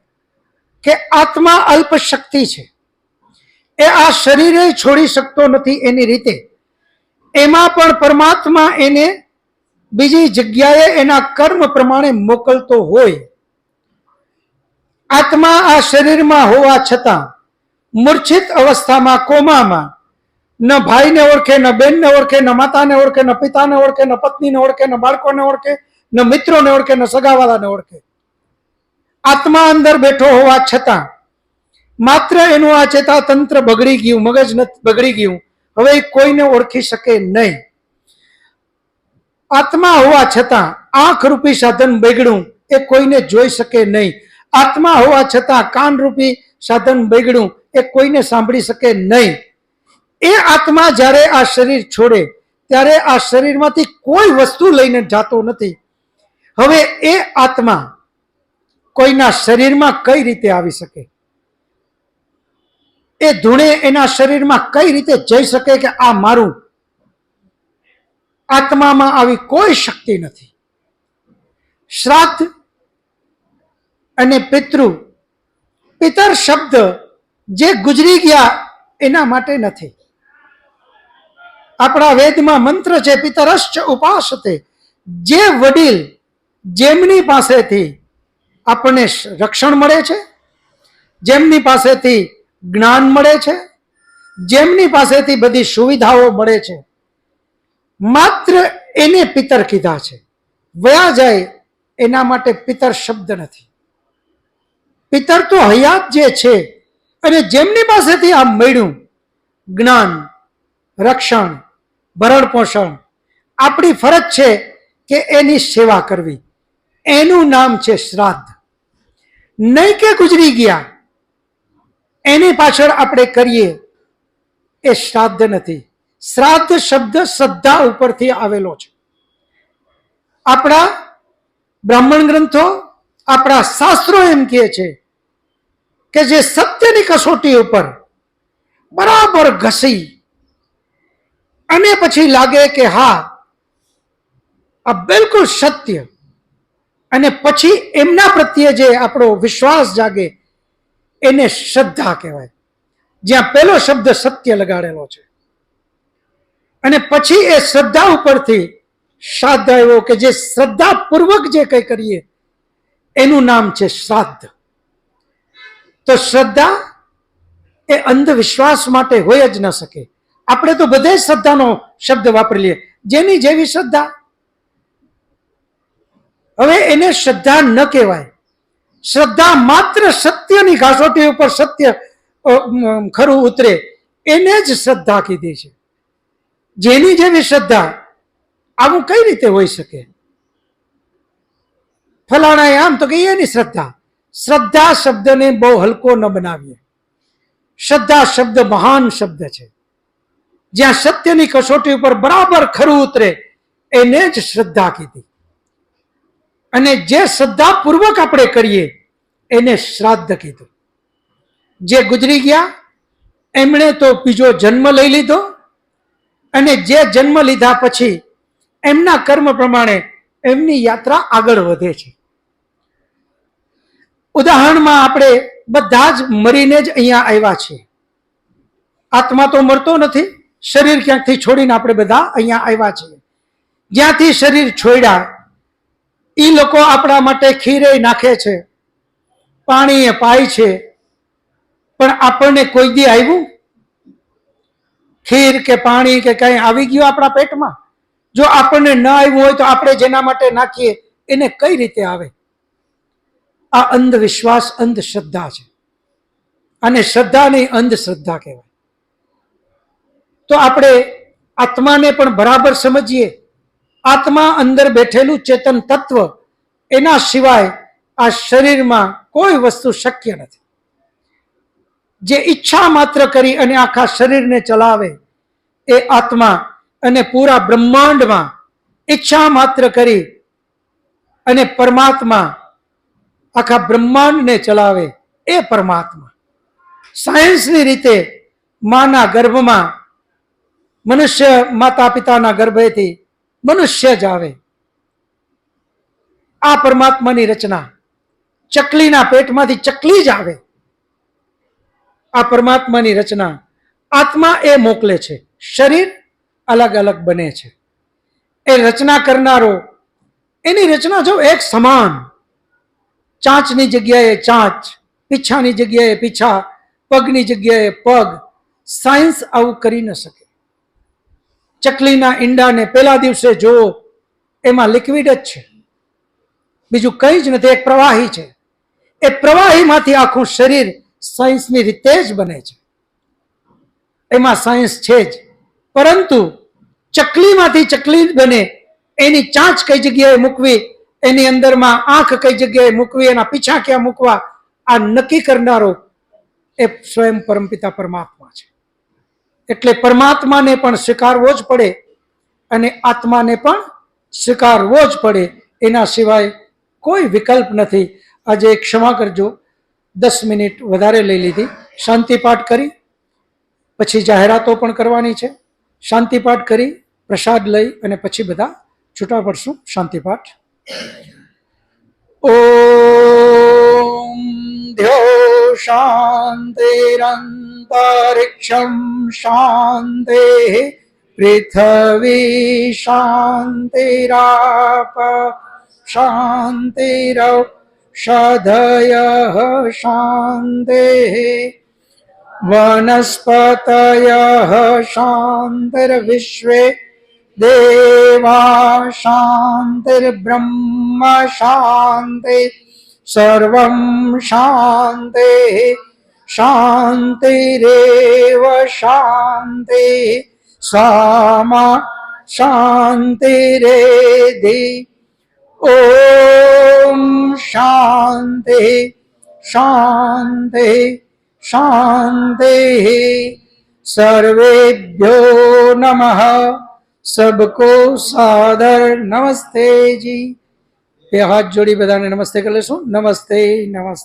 કે આત્મા અલ્પ શક્તિ છે, એ આ શરીરે છોડી શકતો નથી એની રીતે. એમાં પણ પરમાત્મા એને બીજી જગ્યાએ એના કર્મ પ્રમાણે મોકલતો હોય. આત્મા આ શરીરમાં હોવા છતાં મૂર્છિત અવસ્થામાં, કોમામાં, ન ભાઈને ઓળખે, ન બેનને ઓળખે, ન માતાને ઓળખે, ન પિતાને ઓળખે, ન પત્નીને ઓળખે, ન બાળકોને ઓળખે, ન મિત્રોને ઓળખે, ન સગાવાલાને ઓળખે. આત્મા અંદર બેઠો હોવા છતાં માત્ર એનું આ ચેતાતંત્ર બગડી ગયું, મગજ બગડી ગયું, હવે એ કોઈને ઓળખી શકે નહીં. આત્મા હોવા છતાં આંખ રૂપી સાધન બગડ્યું એ કોઈને જોઈ શકે નહીં. આત્મા હોવા છતાં કાન રૂપી સાધન બગડ્યું એ કોઈને સાંભળી શકે નહીં. એ આત્મા જ્યારે આ શરીર છોડે ત્યારે આ શરીરમાંથી કોઈ વસ્તુ લઈને જાતો નથી. હવે એ આત્મા કોઈના શરીરમાં કઈ રીતે આવી શકે? એ ધૂણે એના શરીરમાં કઈ રીતે જઈ શકે કે આ મારું? આત્મામાં આવી કોઈ શક્તિ નથી. શ્રાદ્ધ અને પિતર શબ્દ જે ગુજરી ગયા એના માટે નથી. આપણા વેદમાં મંત્ર છે પિતરશ્ચ ઉપાસતે. જે વડીલ જેમની પાસેથી આપણને રક્ષણ મળે છે, જેમની પાસેથી જ્ઞાન મળે છે, જેમની પાસેથી બધી સુવિધાઓ મળે છે, માત્ર એને પિતર કીધા છે. વયા જાય એના માટે પિતર શબ્દ નથી. પિતર તો હયાત જે છે અને જેમની પાસેથી આ મળ્યું જ્ઞાન, રક્ષણ, ભરણ પોષણ, આપણી ફરજ છે કે એની સેવા કરવી. એનું નામ છે શ્રાદ્ધ. નહીં કે ગુજરી ગયા એની પાછળ આપણે કરીએ એ શ્રાદ્ધ નથી. શ્રાદ્ધ શબ્દ શ્રદ્ધા ઉપરથી આવેલો છે. આપણા બ્રાહ્મણ ગ્રંથો, આપણા શાસ્ત્રો એમ કહે છે કે જે સત્યની કસોટી ઉપર બરાબર ઘસી અને પછી લાગે કે હા આ બિલકુલ સત્ય, અને પછી એમના પ્રત્યે જે આપણો વિશ્વાસ જાગે એને શ્રદ્ધા કહેવાય. જ્યાં પહેલો શબ્દ સત્ય લગાડેલો છે અને પછી એ શ્રદ્ધા ઉપરથી શ્રાદ્ધ આવ્યો કે જે શ્રદ્ધાપૂર્વક જે કંઈ કરીએ એનું નામ છે શ્રાદ્ધ. તો શ્રદ્ધા એ અંધવિશ્વાસ માટે હોય જ ન શકે. આપણે તો બધે શ્રદ્ધાનો શબ્દ વાપરી લઈએ, જેની જેવી શ્રદ્ધા. હવે એને શ્રદ્ધા ન કહેવાય. શ્રદ્ધા માત્ર સત્યની ઘાસોટી ઉપર સત્ય ખરું ઉતરે એને જ શ્રદ્ધા કીધી છે. જેની જેવી શ્રદ્ધા આવું કઈ રીતે હોઈ શકે? ફલાણા આમ તો કે એની શ્રદ્ધા. શ્રદ્ધા શબ્દને બહુ હલકો ન બનાવીએ. શ્રદ્ધા શબ્દ મહાન શબ્દ છે. જ્યાં સત્યની કસોટી ઉપર બરાબર ખરું ઉતરે એને જ શ્રદ્ધા કીધી. અને જે શ્રદ્ધાપૂર્વક આપણે કરીએ એને શ્રાદ્ધ કીધું. જે ગુજરી ગયા એમણે તો બીજો જન્મ લઈ લીધો, અને જે જન્મ લીધા પછી એમના કર્મ પ્રમાણે એમની યાત્રા આગળ વધે છે. ઉદાહરણમાં આપણે બધા જ મરીને જ અહીંયા આવ્યા છીએ. આત્મા તો મરતો નથી. શરીર ક્યાંકથી છોડીને આપણે બધા અહીંયા આવ્યા છીએ. જ્યાંથી શરીર છોડ્યા એ લોકો આપણા માટે ખીરે નાખે છે, પાણી પાય છે, પણ આપણને કોઈ દી આવ્યું ખીર કે પાણી કે કઈ આવી ગયું આપણા પેટમાં? જો આપણને ન આવ્યું હોય તો આપણે જેના માટે નાખીએ એને કઈ રીતે આવે? આ અંધવિશ્વાસ, અંધશ્રદ્ધા છે. અને શ્રદ્ધાની અંધશ્રદ્ધા કહેવાય. તો આપણે આત્માને પણ બરાબર સમજીએ. આત્મા અંદર બેઠેલું ચેતન તત્વ, એના સિવાય આ શરીરમાં કોઈ વસ્તુ શક્ય નથી. જે ઈચ્છા માત્ર કરી અને આખા શરીરને ચલાવે એ આત્મા, અને પૂરા બ્રહ્માંડમાં ઈચ્છા માત્ર કરી અને પરમાત્મા આખા બ્રહ્માંડને ચલાવે એ પરમાત્મા. સાયન્સની રીતે માના ગર્ભમાં મનુષ્ય માતા પિતાના ગર્ભેથી મનુષ્ય જ આવે. આ પરમાત્માની રચના. ચકલીના પેટમાંથી ચકલી જ આવે. આ પરમાત્માની રચના. આત્મા એ મોકલે છે, શરીર અલગ અલગ બને છે. એ રચના કરનારો, એની રચના જો એક સમાન, ચાંચની જગ્યાએ ચાંચ, પીછાની જગ્યાએ પીછા, પગની જગ્યાએ પગ. સાયન્સ આવું કરી ન શકે. ચકલીના ઈંડાને પહેલા દિવસે જુઓ એમાં લિક્વિડ જ છે, બીજું કંઈ જ નથી. એક પ્રવાહી છે. એ પ્રવાહીમાંથી આખું શરીર સાયન્સની રીતે જ બને છે, એમાં સાયન્સ છે જ. પરંતુ ચકલીમાંથી ચકલી બને એની ચાંચ કઈ જગ્યાએ મૂકવી, એની અંદરમાં આંખ કઈ જગ્યાએ મૂકવી, એના પીછા ક્યાં મૂકવા, આ નક્કી કરનારો એ સ્વયં પરમપિતા પરમાત્મા છે. એટલે પરમાત્માને પણ સ્વીકારવો જ પડે અને આત્માને પણ સ્વીકારવો જ પડે, એના સિવાય કોઈ વિકલ્પ નથી. આજે ક્ષમા કરજો, 10 મિનિટ વધારે લઈ લીધી. શાંતિ પાઠ કરી પછી જાહેરાતો પણ કરવાની છે. શાંતિ પાઠ કરી પ્રસાદ લઈ અને પછી બધા છૂટા પડશું. શાંતિ પાઠ. ઓમ ધ્યો શાંતિરંતરિક્ષમ શાંતિ પૃથ્વી શાંતિરાપ શાંતિરૌષધયઃ શાંતિ वनस्पतयः शान्तिर्विश्वे देवा शान्तिर्ब्रह्म शान्ति सर्वं शान्ति शान्तिरेव शान्ति सामा शान्तिरेधि. ॐ शान्ति शान्ति शांति. सर्वेभ्यो नमः. सबको सादर नमस्ते जी. ये हाथ जोड़ी बधाने नमस्ते कर लेशो. नमस्ते नमस्ते.